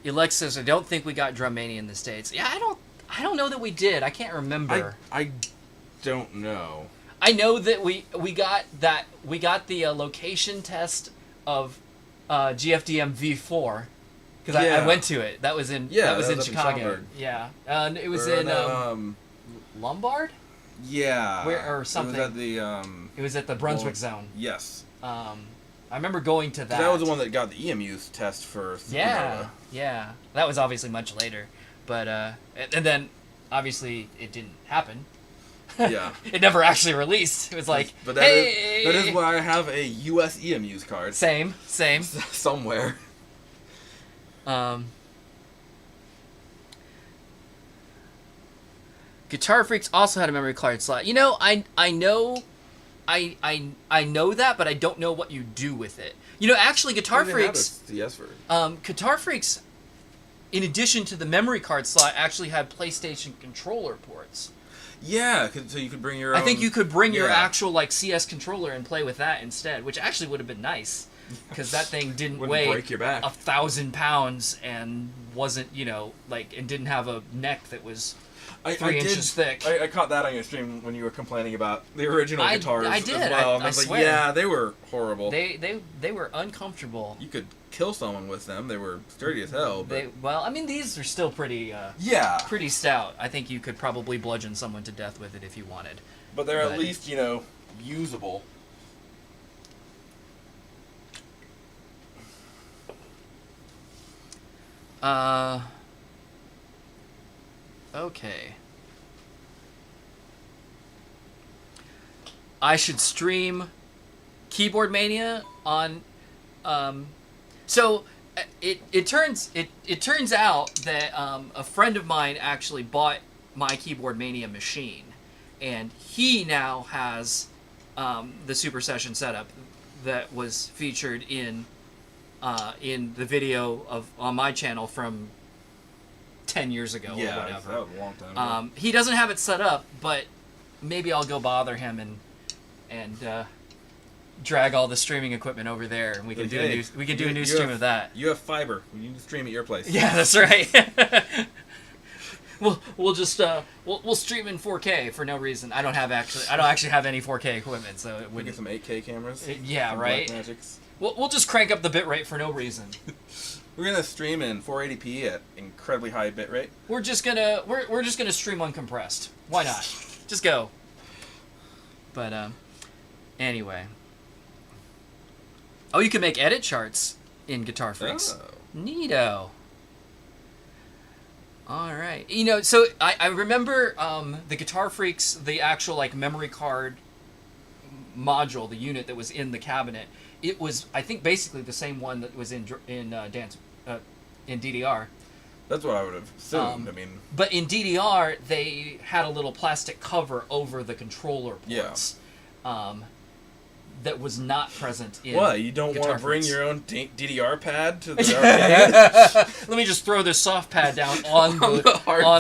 Alex says, I don't think we got Drum Mania in the States. Yeah, I don't know that we did. I can't remember. I don't know. I know that we got the location test of GFDM V4 because I went to it. That was in in Chicago. Yeah, and it was Lombard. Yeah, or something. It was at the Brunswick zone. Yes. I remember going to that. That was the one that got the EMU's test for. Yeah. That was obviously much later, but and then obviously it didn't happen. Yeah. It never actually released. It was like, but that is why I have a US EMU's card. Same. Somewhere. Guitar Freaks also had a memory card slot. I know that, but I don't know what you do with it. Actually, Guitar Freaks. Yes, version. Guitar Freaks, in addition to the memory card slot, actually had PlayStation controller ports. Yeah, so you could bring your own... I think you could bring your actual like CS controller and play with that instead, which actually would have been nice, because that thing didn't weigh break your back. 1,000 pounds and wasn't and didn't have a neck that was 3 inches thick. I caught that on your stream when you were complaining about the original guitars. I did. As well. I was swear. Like, yeah, they were horrible. They were uncomfortable. You could kill someone with them. They were sturdy as hell. But... these are still pretty pretty stout. I think you could probably bludgeon someone to death with it if you wanted. But they're at least, usable. Okay. I should stream Keyboard Mania on so it turns out that a friend of mine actually bought my Keyboard Mania machine, and he now has the Super Session setup that was featured in the video on my channel from 10 years ago or whatever. That was a long time ago. He doesn't have it set up, but maybe I'll go bother him and drag all the streaming equipment over there, and we can do a new stream of that. You have fiber. You can stream at your place. Yeah, that's right. We'll just we'll stream in 4K for no reason. I don't actually have any 4K equipment, so it We get wouldn't. some 8K cameras. Yeah, some right. Blackmagics. We'll just crank up the bitrate for no reason. We're gonna stream in 480p at incredibly high bitrate. We're just gonna stream uncompressed. Why not? Just go. But anyway. Oh, you can make edit charts in Guitar Freaks. Oh. Neato. All right. You know, so I remember the Guitar Freaks, the actual like memory card module, the unit that was in the cabinet. It was, I think, basically the same one that was in DDR. That's what I would have assumed. But in DDR, they had a little plastic cover over the controller ports. Yeah. That was not present in. What? You don't want to bring Freaks. your own DDR pad to the arcade? Let me just throw this soft pad down on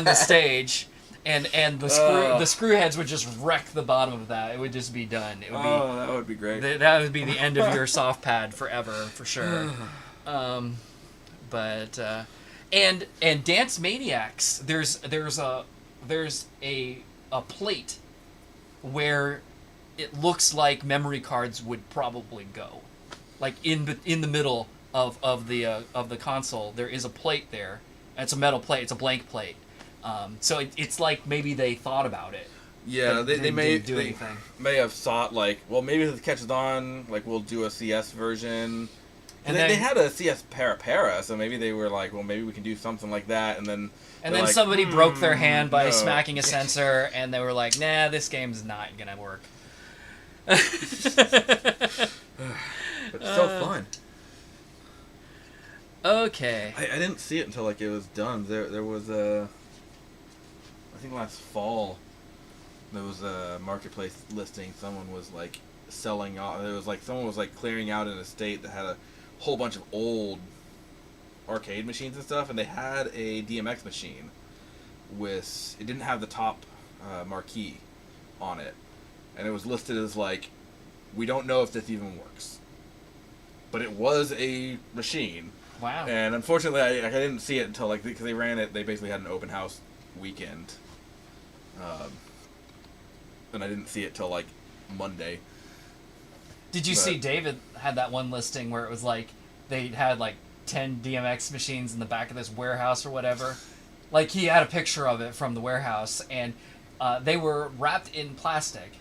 the stage, and the screw heads would just wreck the bottom of that. It would just be done. It would that would be great. That would be the end of your soft pad forever, for sure. And Dance Maniacs, there's a plate where it looks like memory cards would probably go, like in the middle of the console. There is a plate there. And it's a metal plate. It's a blank plate. So it's like maybe they thought about it. Yeah, they may do anything. May have thought like, well, maybe if it catches on, like we'll do a CS version. And then they had a CS Para, so maybe they were like, well, maybe we can do something like that, and then like, somebody broke their hand by smacking a sensor, and they were like, nah, this game's not gonna work. But it's so fun. Okay. I didn't see it until like it was done. There was I think last fall, there was a marketplace listing. Someone was like selling off. It was like someone was like clearing out an estate that had a whole bunch of old arcade machines and stuff, and they had a DMX machine with, it didn't have the top marquee on it, and it was listed as like, we don't know if this even works, but it was a machine. Wow. And unfortunately I didn't see it until like, because they ran it, they basically had an open house weekend, and I didn't see it till like Monday. Did you see David had that one listing where it was like they had like 10 DMX machines in the back of this warehouse or whatever? Like he had a picture of it from the warehouse, and they were wrapped in plastic,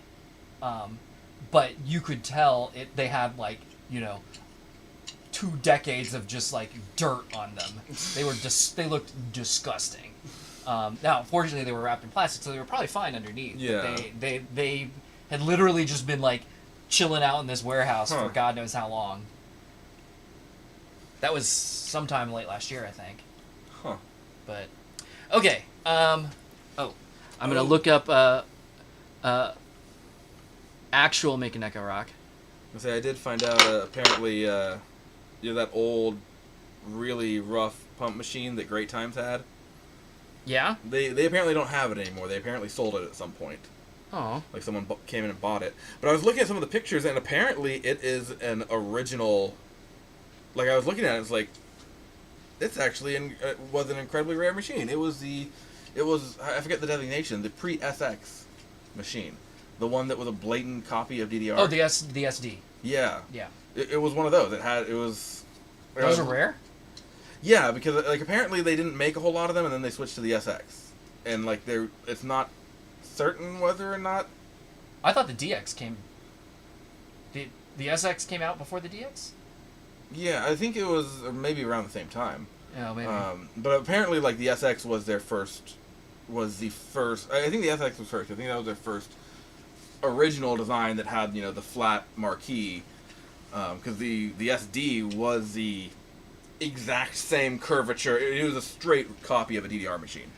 but you could tell they had like, 2 decades of just like dirt on them. They looked disgusting. Now, fortunately, they were wrapped in plastic, so they were probably fine underneath. Yeah. But they had literally just been like chilling out in this warehouse for God knows how long. That was sometime late last year, I think. Huh. But okay. I'm gonna look up actual Mekaneka Rock. I did find out apparently that old, really rough pump machine that Great Times had. Yeah. They apparently don't have it anymore. They apparently sold it at some point. Oh. Like someone came in and bought it. But I was looking at some of the pictures, and apparently it is an original. Like I was looking at it, it's like, it's actually was an incredibly rare machine. It was I forget the designation, the pre-SX machine, the one that was a blatant copy of DDR. Oh, the SD. Yeah. Yeah. It was one of those. Those are rare? Yeah, because like apparently they didn't make a whole lot of them, and then they switched to the SX, and like it's not certain whether or not. I thought the DX came. The SX came out before the DX? Yeah, I think it was maybe around the same time. Oh, maybe. But apparently, like the SX was the first. I think the SX was first. I think that was their first original design that had the flat marquee, because the SD was the exact same curvature. It was a straight copy of a DDR machine.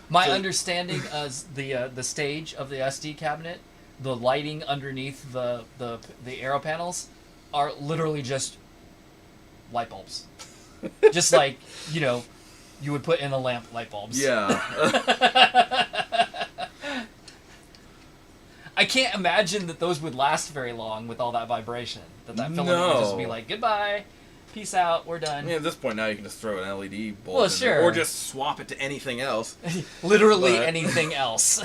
My understanding is the stage of the SD cabinet, the lighting underneath the arrow panels are literally just light bulbs. Just like, you would put in a lamp light bulbs. Yeah. I can't imagine that those would last very long with all that vibration. That filament would just be like, goodbye, peace out, we're done. Yeah, at this point now you can just throw an LED bulb well, in sure. there, or just swap it to anything else. Literally anything else.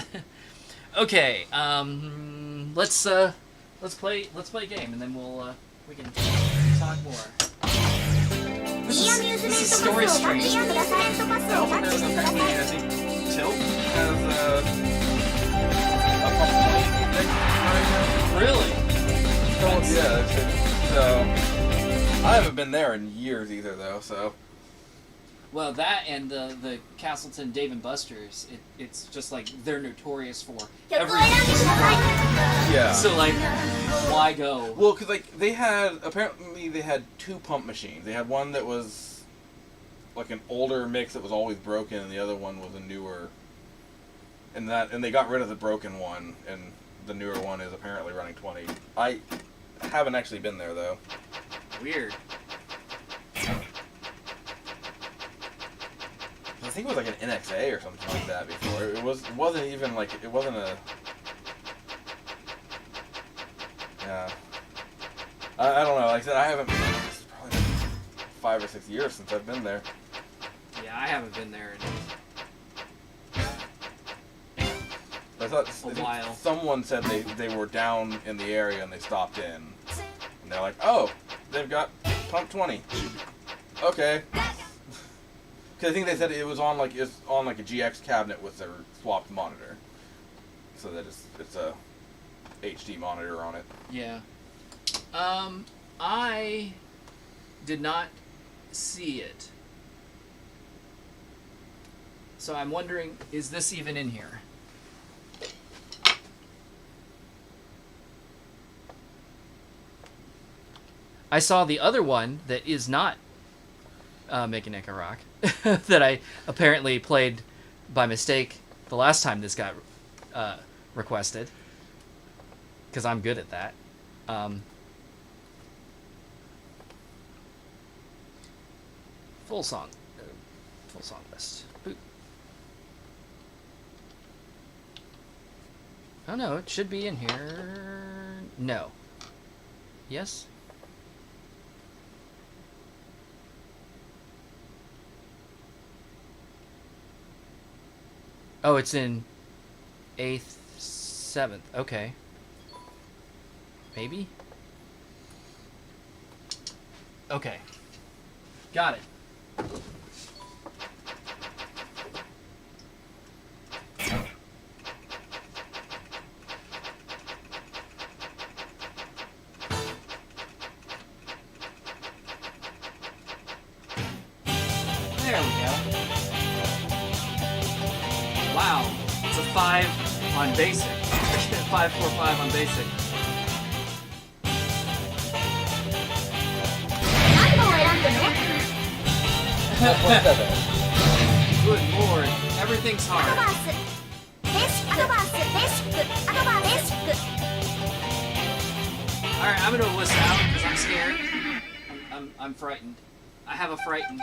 Okay, let's play a game, and then we can talk more. This is story strange. I also know that apparently, I think Tilt has a pump 20 right now. Really? So, yeah, so I haven't been there in years either, though. So. Well, that and the Castleton Dave and Buster's, it's just like they're notorious for everything. Yeah. So like, why go? Well, because like they had two pump machines. They had one that was like an older mix that was always broken, and the other one was a newer. And they got rid of the broken one, and the newer one is apparently running 20. I haven't actually been there though. Weird. I think it was like an NXA or something like that before. It wasn't even like it wasn't a. Yeah. I don't know. Like I said, I haven't. It's probably been 5 or 6 years since I've been there. Yeah, I haven't been there I thought a while. Someone said they were down in the area and they stopped in, and they're like, oh, they've got pump 20. Okay. Because I think they said it was on like a GX cabinet with their swapped monitor, so that it's a HD monitor on it. Yeah. I did not see it, so I'm wondering, is this even in here? I saw the other one that is not Mechanica Rock that I apparently played by mistake the last time this got requested, because I'm good at that. Full song list. Boop. Oh no, it should be in here. No. Yes? Oh, it's in 8th, 7th. Okay. Maybe? Okay. Got it. There we go. Wow, it's a 5 on basic. 5, 4, 5 on basic. Good lord, everything's hard. Alright, I'm gonna list out because I'm scared. I'm frightened. I have a frightened.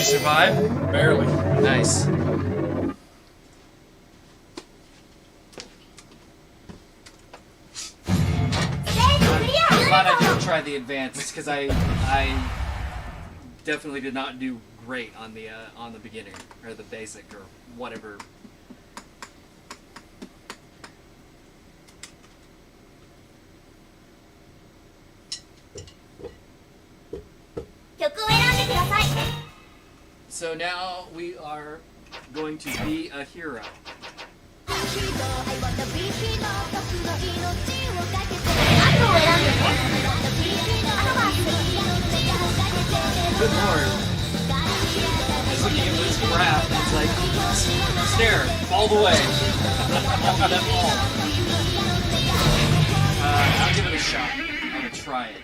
survive? Barely. Nice. I'm glad I didn't try the advanced because I definitely did not do great on the beginner or the basic or whatever. So now we are going to be a hero. Good lord. Just looking at this graph, it's like, stare, all the way. All of them all. I'll give it a shot. I'm gonna try it.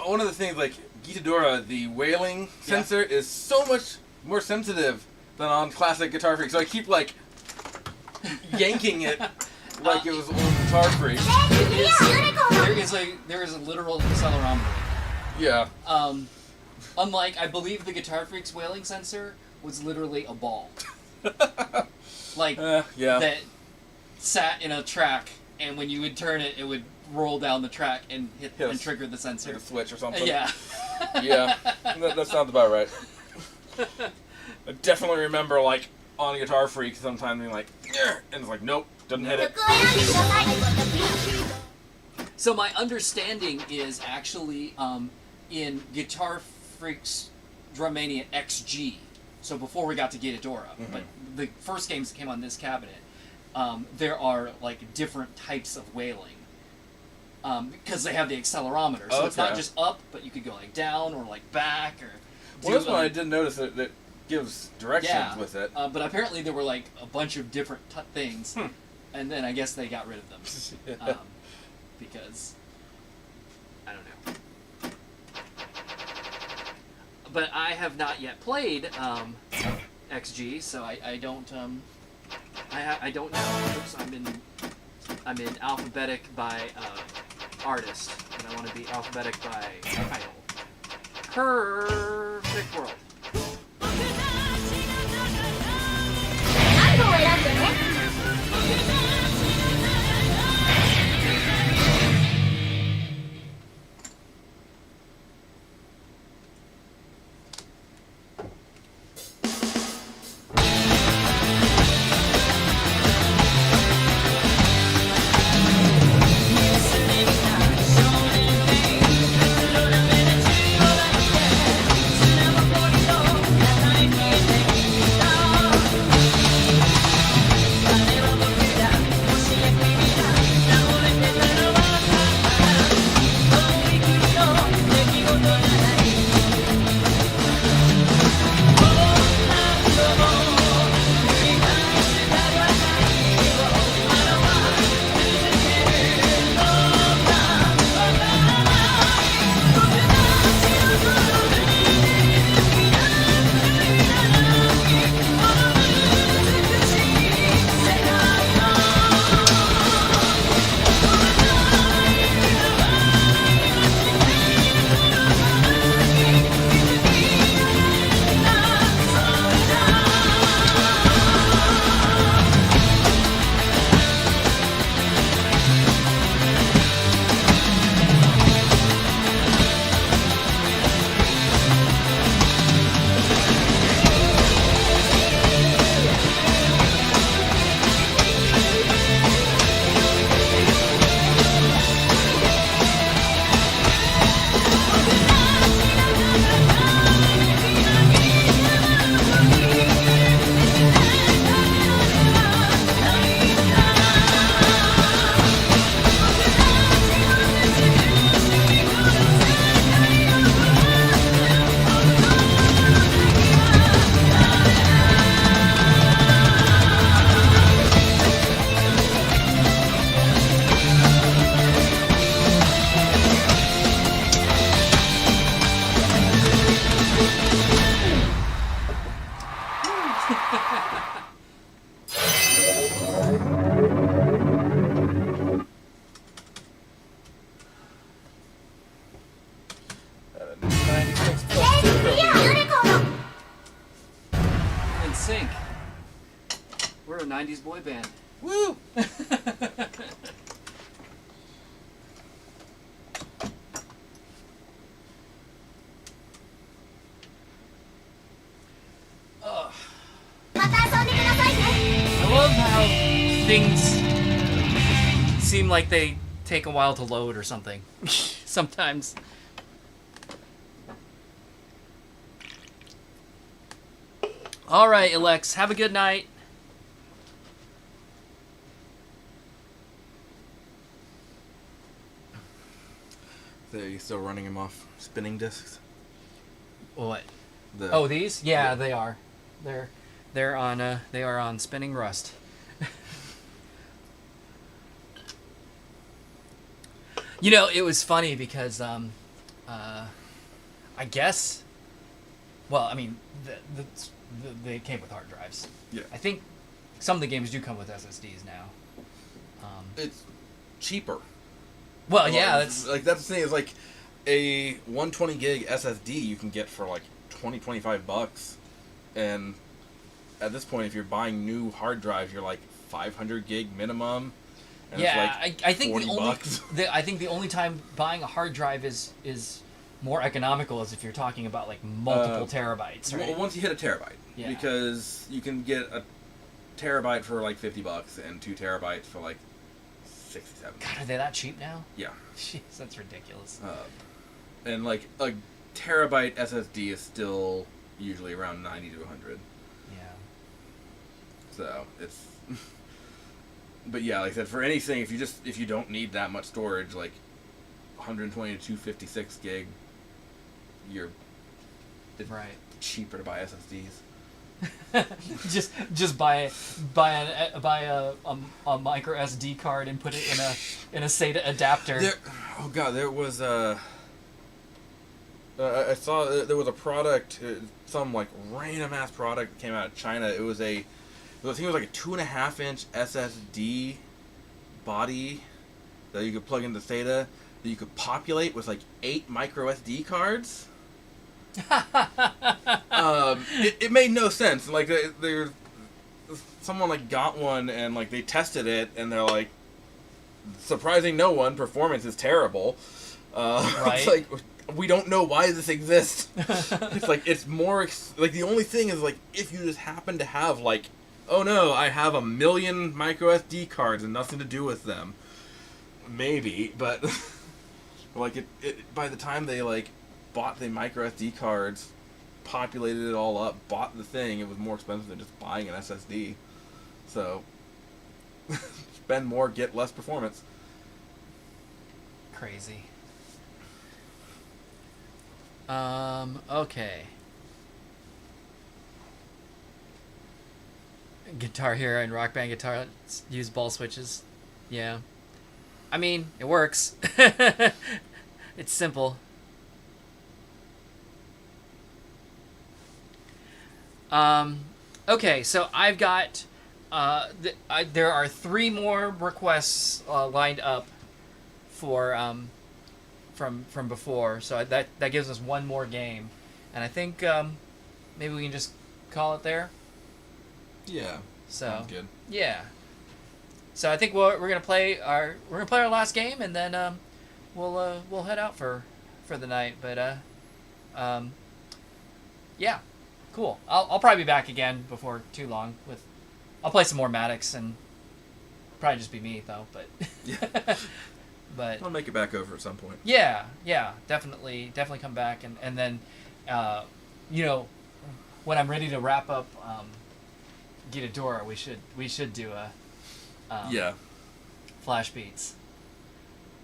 One of the things, like, Gitadora, the wailing sensor is so much more sensitive than on classic Guitar Freak, so I keep, like, yanking it like it was old Guitar Freak. There is a literal accelerometer. Yeah. Unlike, I believe the Guitar Freak's wailing sensor was literally a ball. Like, that sat in a track, and when you would turn it, it would roll down the track and hit and trigger the sensor. Like a switch or something. Yeah. Yeah, that sounds about right. I definitely remember, like, on Guitar Freak sometimes being like, and it's like, nope, doesn't hit it. So my understanding is actually in Guitar Freak's Drummania XG, so before we got to Gitadora, but the first games that came on this cabinet, there are, like, different types of wailing. Because they have the accelerometer, so it's not just up, but you could go like down or like back or. Well, that's one I did notice that gives directions with it. But apparently there were like a bunch of different things, and then I guess they got rid of them because I don't know. But I have not yet played XG, so I don't I don't know. Oops, I'm in alphabetic by artist, and I want to be alphabetic by title. Perfect world. a 90s boy band. Woo! I love how things seem like they take a while to load or something. Sometimes. All right, Alex, have a good night. So you still running him off spinning discs? What? The, These? Yeah, they are. They are on spinning rust. You know, it was funny because I guess. Well, I mean, they came with hard drives. Yeah. I think some of the games do come with SSDs now. It's cheaper. Well, yeah, that's the thing is like a 120 gig SSD you can get for like $20-25, and at this point, if you're buying new hard drives, you're like 500 gig minimum. And yeah, it's like I think $40. I think the only time buying a hard drive is more economical is if you're talking about like multiple terabytes, right? Well, once you hit a terabyte, Yeah. because you can get a terabyte for like $50 and 2 terabytes for like 67. God, are they that cheap now? Yeah. Jeez, that's ridiculous. And like a terabyte SSD is still usually around 90 to 100. Yeah. So it's. But yeah, like I said, for anything, if you don't need that much storage, like 120 to 256 gig, it's right. cheaper to buy SSDs. just buy a micro SD card and put it in a SATA adapter. There was I saw there was a product, some like random ass product that came out of China. I think it was like a 2.5-inch SSD body that you could plug into SATA that you could populate with like 8 micro SD cards. It made no sense. Like someone like got one and like they tested it and they're like, surprising no one, performance is terrible. Right. It's like, we don't know why this exists. It's like it's more like the only thing is like if you just happen to have like, oh no, I have 1 million micro SD cards and nothing to do with them. Maybe, but like it by the time they like bought the micro SD cards, populated it all up, bought the thing, it was more expensive than just buying an SSD. So spend more, get less performance. Crazy. Okay. Guitar Hero and Rock Band Guitar use ball switches. Yeah. I mean, it works. It's simple. Okay, so I've got there are 3 more requests lined up for from before, so that gives us 1 more game, and I think maybe we can just call it there. Yeah. So sounds good. Yeah. So I think we're gonna play our last game, and then we'll head out for the night. But yeah, cool. I'll probably be back again before too long. I'll play some more Maddox, and probably just be me though. But yeah. But I'll make it back over at some point. Yeah, definitely come back, and then when I'm ready to wrap up Gitadora, we should do a yeah, Flash Beats.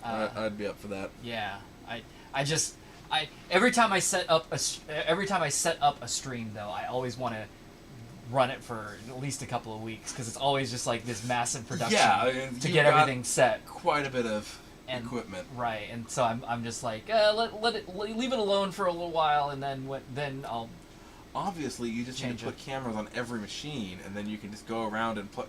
I'd be up for that. Yeah, I every time I set up a stream though, I always want to run it for at least a couple of weeks because it's always just like this massive production to get everything set. Quite a bit of equipment, right? And so I'm just like leave it alone for a little while, and then I'll. Obviously, you just need to put cameras on every machine, and then you can just go around and put.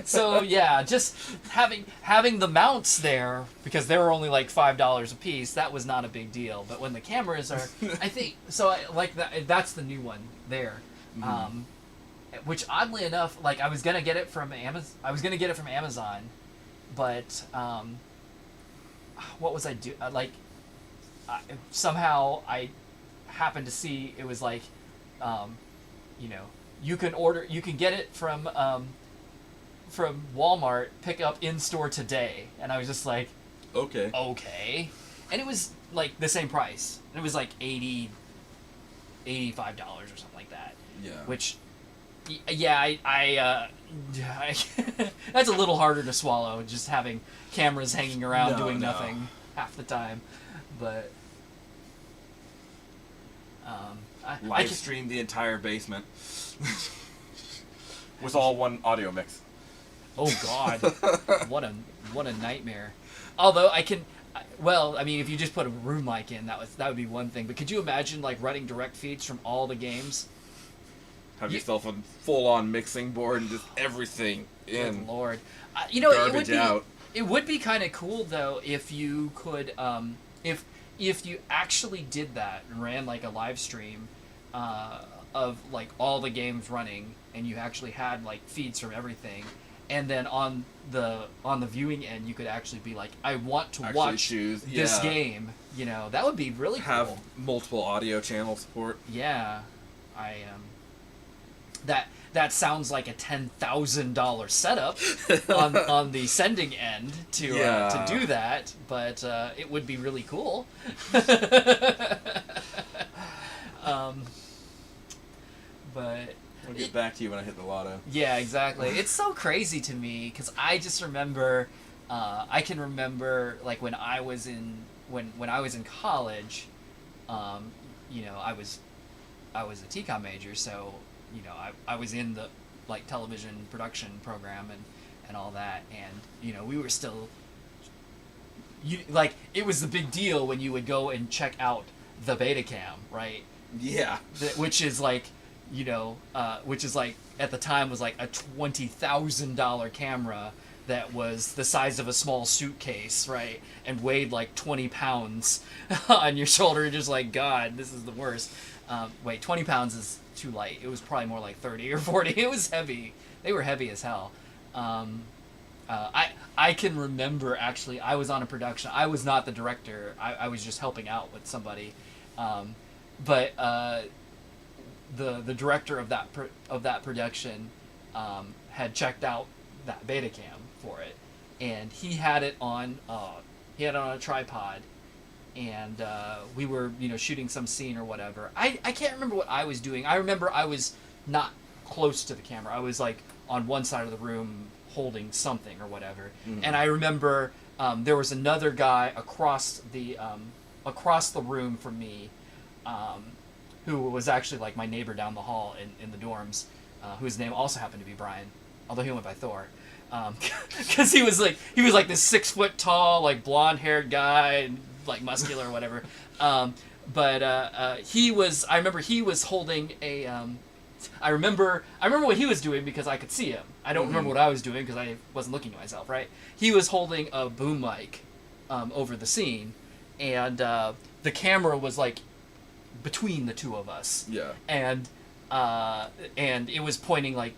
So yeah, just having the mounts there, because they were only like $5 a piece. That was not a big deal. But when the cameras are, I think so. That's the new one there. Mm-hmm. which oddly enough, like I was gonna get it from Amazon, but what was I do? Somehow I happened to see it was like, you know, you can get it from Walmart, pick up in store today, and I was just like, okay, and it was like the same price, and it was like $85 or something like that. Yeah. Which, yeah, I that's a little harder to swallow, just having cameras hanging around doing nothing half the time, but live stream the entire basement with all one audio mix. Oh God, what a nightmare. Although I mean, if you just put a room mic in, that would be one thing. But could you imagine like running direct feeds from all the games? Have yourself a full-on mixing board and just everything in. Good Lord, you know, garbage out. It would be kind of cool though if you could, if you actually did that and ran like a live stream of like all the games running, and you actually had like feeds from everything, and then on the viewing end you could actually be like, I want to watch this game. You know, that would be really cool. Have multiple audio channel support. Yeah, that sounds like a $10,000 setup on the sending end to do that, but it would be really cool. But I'll get back to you when I hit the lotto. Yeah, exactly. It's so crazy to me because I just remember, I can remember like when I was in college, you know, I was a TCOM major, so you know I was in the like television production program and all that, and you know we were still, like it was the big deal when you would go and check out the Betacam, right? Yeah. Which is like, you know, which is like at the time was like a $20,000 camera that was the size of a small suitcase, right, and weighed like 20 pounds on your shoulder. Just like, God, this is the worst. Wait, 20 pounds is too light. It was probably more like 30 or 40. It was heavy. They were heavy as hell. I can remember actually. I was on a production. I was not the director. I was just helping out with somebody. But the director of that production had checked out that Betacam for it, and he had it on a tripod, and we were, you know, shooting some scene or whatever. I can't remember what I was doing. I remember I was not close to the camera. I was like on one side of the room holding something or whatever. Mm-hmm. And I remember there was another guy across the room from me, who was actually like my neighbor down the hall in the dorms, whose name also happened to be Brian, although he went by Thor, because he was like this 6 foot tall, like blonde haired guy, and like muscular or whatever. But he was. I remember he was holding a. I remember what he was doing because I could see him. I don't remember what I was doing because I wasn't looking at myself. Right? He was holding a boom mic over the scene, and the camera was like between the two of us. Yeah. And it was pointing like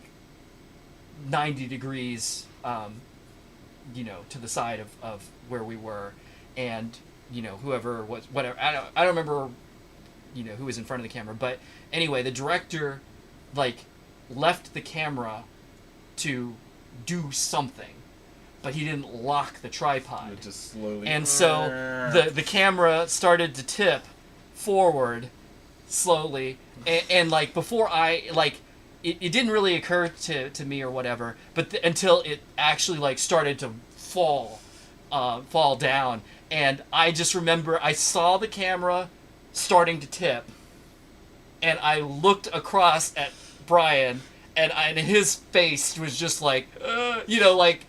90 degrees, you know, to the side of where we were, and you know, whoever was, whatever, I don't remember, you know, who was in front of the camera, but anyway, the director like left the camera to do something, but he didn't lock the tripod. It just slowly. And so the camera started to tip forward slowly, and like before I like it didn't really occur to me or whatever, but until it actually like started to fall down, and I just remember I saw the camera starting to tip, and I looked across at Brian, and his face was just like, you know, like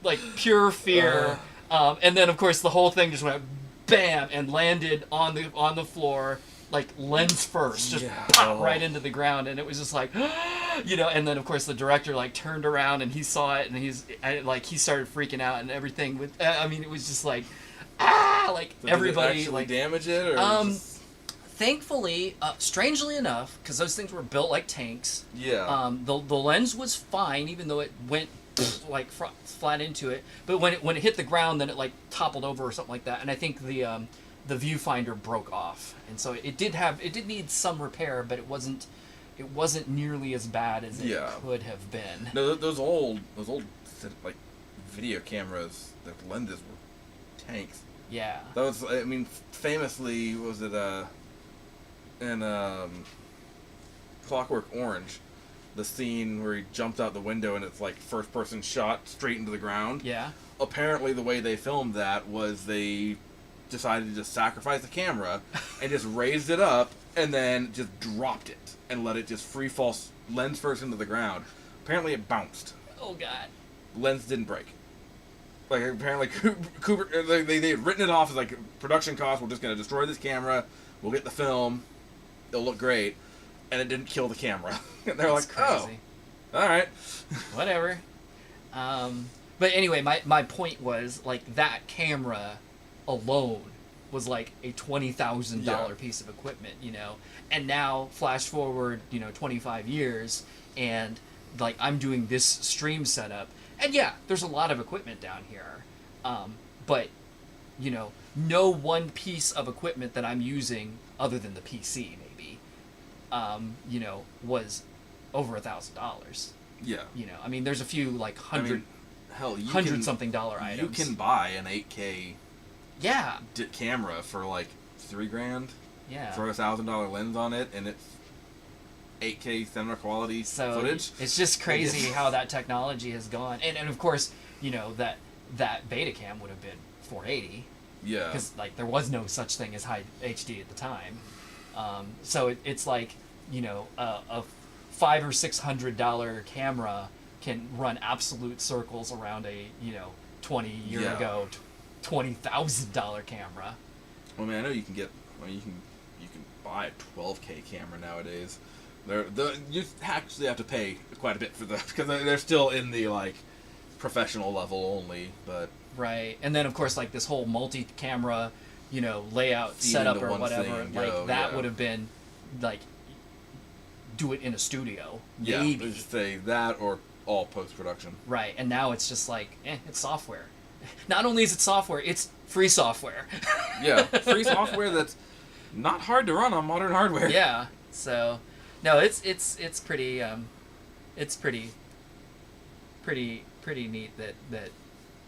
like pure fear, and then of course the whole thing just went bam and landed on the floor, like lens first, just pop right into the ground, and it was just like, you know, and then of course the director like turned around and he saw it, and he started freaking out and everything. I mean, it was just like, like so everybody did it actually like damage it, or thankfully, strangely enough, because those things were built like tanks. Yeah. The lens was fine, even though it went like flat into it. But when it hit the ground, then it like toppled over or something like that. And I think the viewfinder broke off, and so it did need some repair, but it wasn't nearly as bad as it could have been. No, those old like video cameras, the lenses were tanks. Yeah. That was, I mean, famously, was it in Clockwork Orange, the scene where he jumped out the window and it's like first person shot straight into the ground. Yeah. Apparently, the way they filmed that was they decided to just sacrifice the camera and just raised it up and then just dropped it and let it just free fall lens first into the ground. Apparently, it bounced. Oh God. Lens didn't break. Like, apparently Kubrick, they had written it off as like production cost. We're just gonna destroy this camera. We'll get the film. It'll look great, and it didn't kill the camera. And they're like, crazy. Oh, all right, whatever. But anyway, my point was like that camera alone was like a $20,000 piece of equipment, you know. And now flash forward, 25 years, and like I'm doing this stream setup. And yeah, there's a lot of equipment down here, but no one piece of equipment that I'm using, other than the PC, maybe, was over $1,000. Yeah. I mean, there's a few like $100 something items. You can buy an 8K camera for like $3,000. Yeah. Throw a $1,000 lens on it, and it's 8K cinema quality footage. It's just crazy how that technology has gone, and of course, that Betacam would have been 480. Yeah. Because like there was no such thing as high HD at the time, so it's like a $500 or $600 camera can run absolute circles around a 20-year ago $20,000 camera. Well, I mean, I know you can get. You can buy a 12K camera nowadays. You actually have to pay quite a bit for those because they're still in the like professional level only. But right, and then of course like this whole multi-camera, layout setup or whatever, like that would have been like do it in a studio. Yeah, maybe. Just say that or all post-production. Right, and now it's just like it's software. Not only is it software, it's free software. Yeah, free software that's not hard to run on modern hardware. Yeah, so. No, it's pretty neat that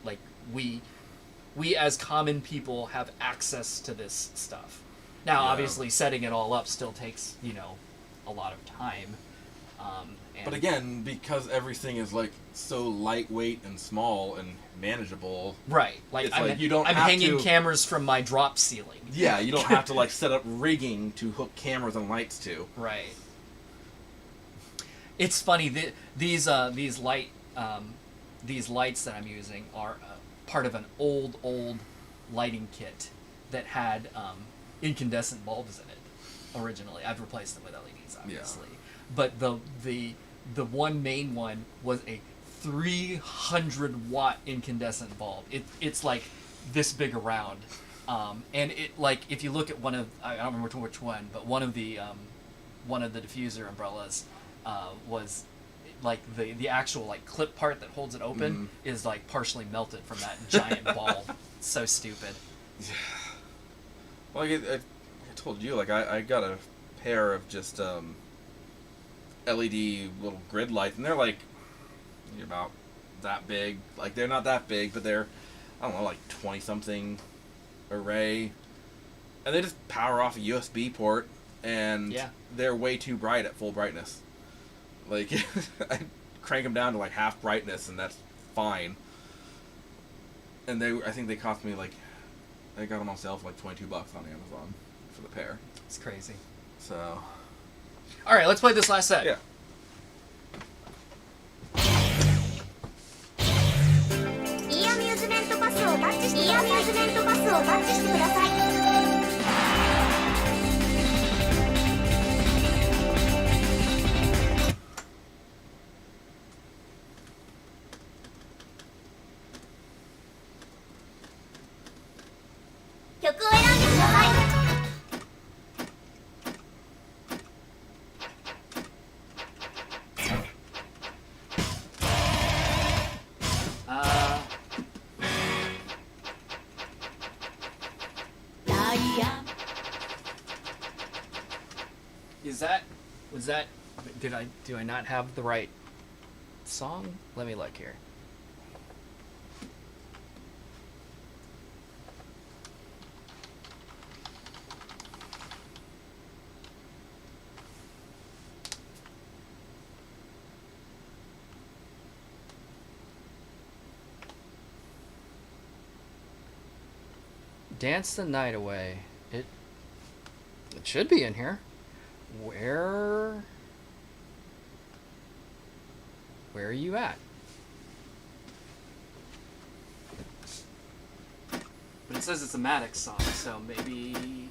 like we as common people have access to this stuff. Now, obviously, setting it all up still takes a lot of time. But again, because everything is like so lightweight and small and manageable, right? Like I'm hanging cameras from my drop ceiling. Yeah, you don't have to like set up rigging to hook cameras and lights to. Right. It's funny that these lights that I'm using are part of an old lighting kit that had incandescent bulbs in it originally. I've replaced them with LEDs, obviously. Yeah. But the one main one was a 300-watt incandescent bulb. It's like this big around, and it like if you look at one of I don't remember which one, but one of the diffuser umbrellas. Was like the actual like clip part that holds it open is like partially melted from that giant bulb. It's so stupid. Yeah. Well, I told you like I got a pair of just LED little grid lights, and they're like about that big. Like they're not that big, but they're I don't know like 20-something array, and they just power off a USB port, and they're way too bright at full brightness. Like, I crank them down to like half brightness, and that's fine. And I think they cost me like, I got them on sale for like $22 on Amazon for the pair. It's crazy. So. All right, let's play this last set. Yeah. イアミューズメントパスをタッチしてください。曲を選んでください。Do I not have the right song? Let me look here. Dance the Night Away. It should be in here. Where are you at? But it says it's a Maddox song, so maybe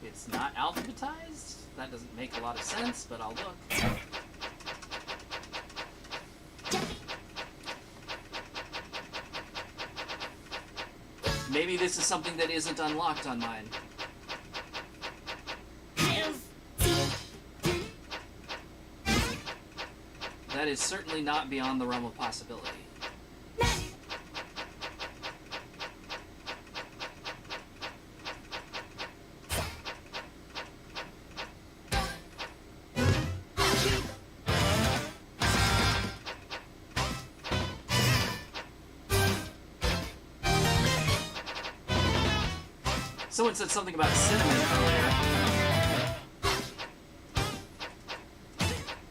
it's not alphabetized? That doesn't make a lot of sense, but I'll look. Maybe this is something that isn't unlocked on mine. That is certainly not beyond the realm of possibility. Someone said something about cinnamon earlier.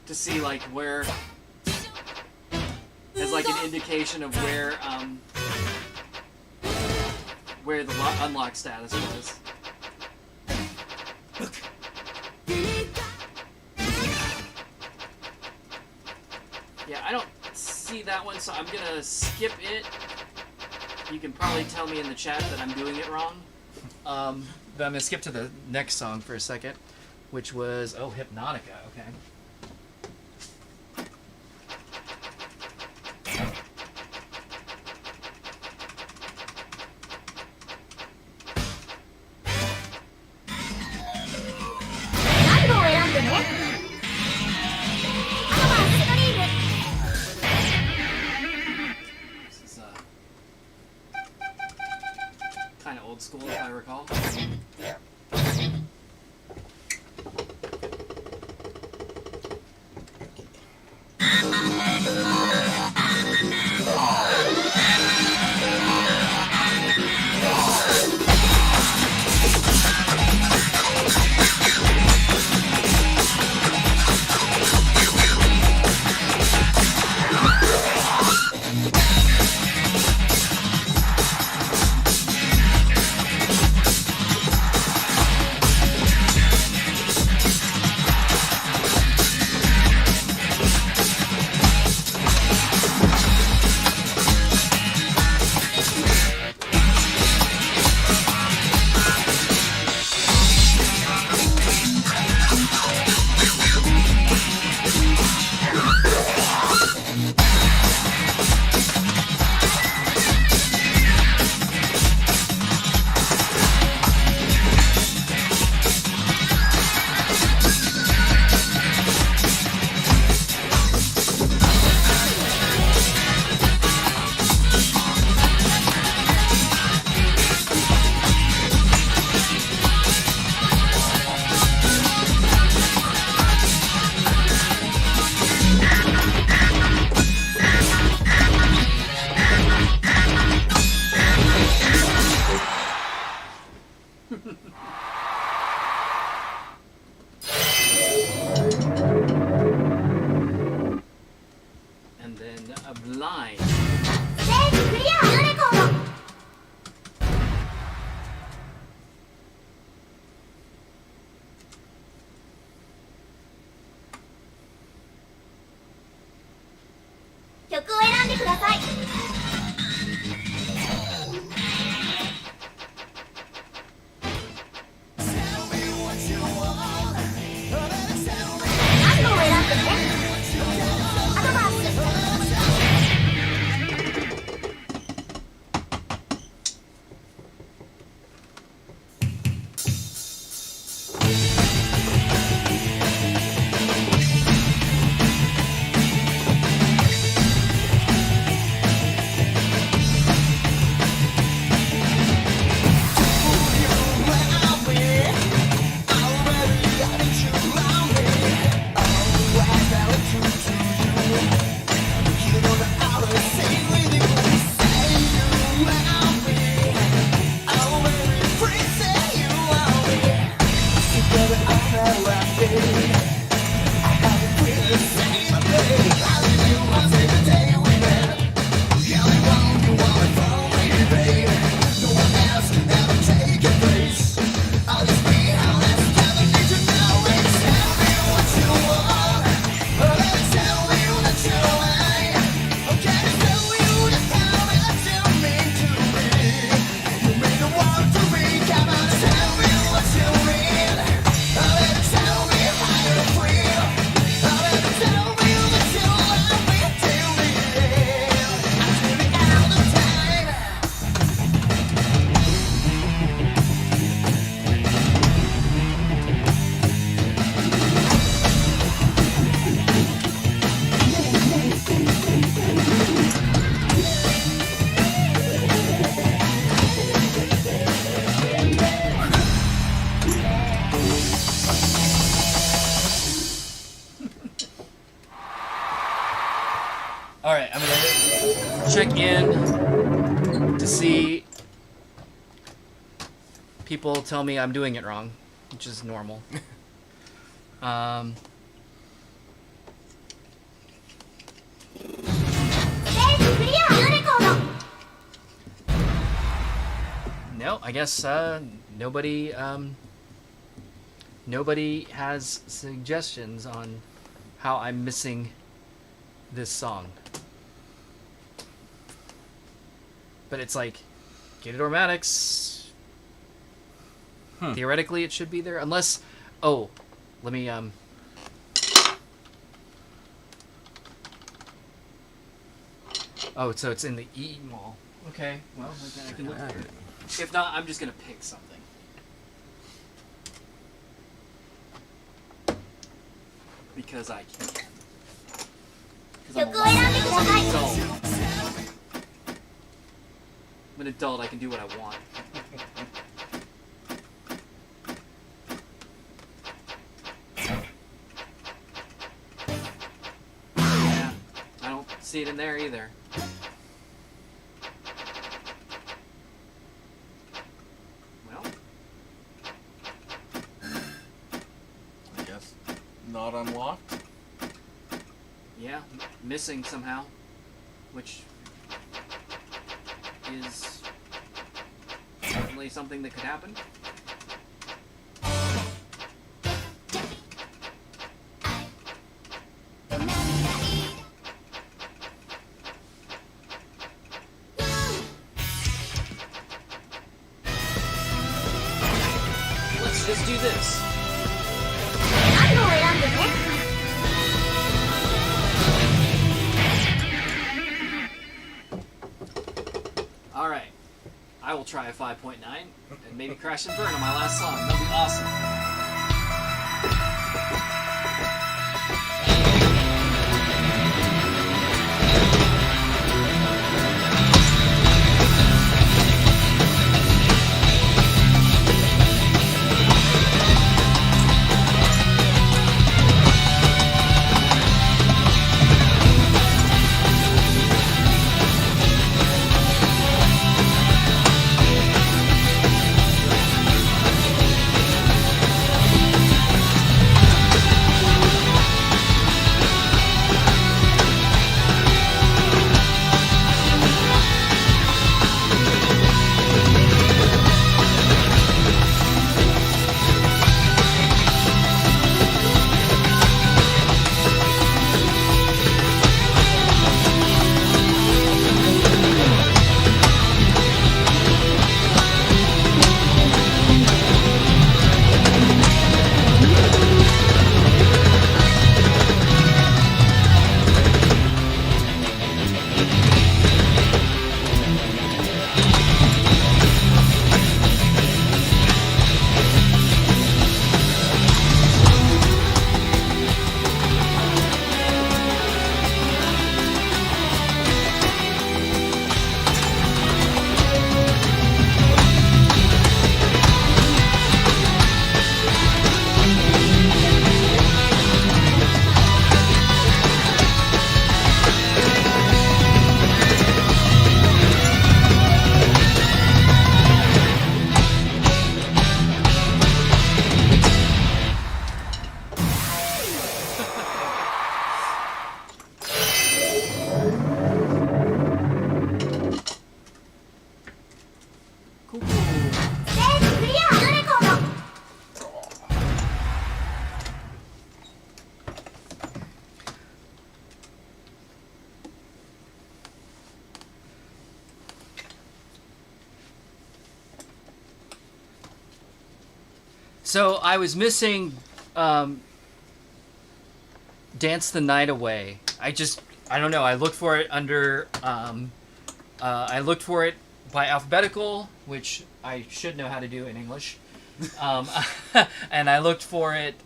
To see like where, as like an indication of where the unlock status was. Yeah, I don't see that one, so I'm gonna skip it. You can probably tell me in the chat that I'm doing it wrong. But I'm gonna skip to the next song for a second, which was Hypnotica. Okay. School, if I recall. And then a blind. check in to see people tell me I'm doing it wrong, which is normal. No, I guess nobody has suggestions on how I'm missing this song. But it's like Gitadora Maddox. Theoretically, it should be there, unless. Oh, let me Oh, so it's in the E mall. Okay, well, I can look at it. If not, I'm just gonna pick something. Because I can. Because I'm an adult, I can do what I want. Yeah, I don't see it in there either. Well, I guess not unlocked. yeah, missing somehow, which is certainly something that could happen. Let's just do this. Alright, I will try a 5.9 and maybe crash and burn on my last song. That'll be awesome. So I was missing Dance the Night Away. I don't know. I looked for it under, I looked for it by alphabetical, which I should know how to do in English. And I looked for it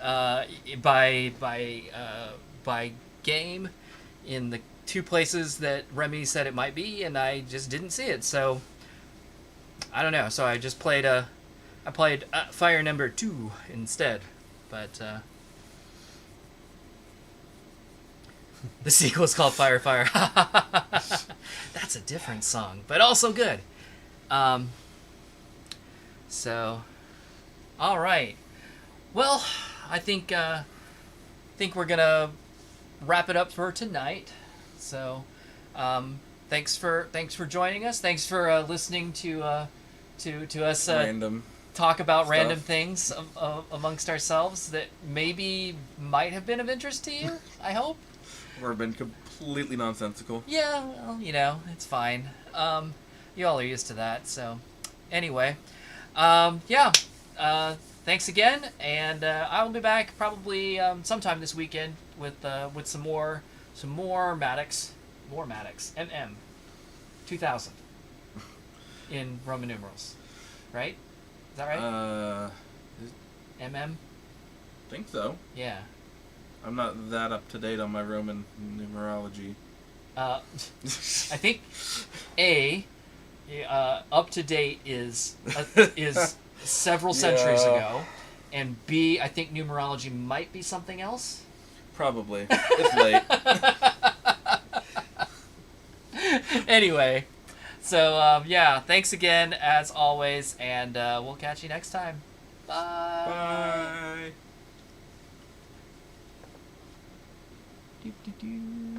by game in the two places that Remy said it might be, and I just didn't see it. So I don't know. So I just played Fire Number 2 instead, but the sequel is called Fire Fire. That's a different song, but also good. So, all right. Well, I think we're gonna wrap it up for tonight. So, thanks for joining us. Thanks for listening to us Random talk about stuff. random things amongst ourselves that maybe might have been of interest to you. I hope. Or been completely nonsensical. Yeah, well, it's fine. You all are used to that. So, anyway, thanks again, and I'll be back probably sometime this weekend with some more Maddox, MM 2000 in Roman numerals, right? Is that right? MM. Think so. Yeah. I'm not that up to date on my Roman numerology. I think up to date is several centuries ago, and B, I think numerology might be something else. Probably. It's late. Anyway, so thanks again as always, and we'll catch you next time. Bye. Bye. Do, do, do.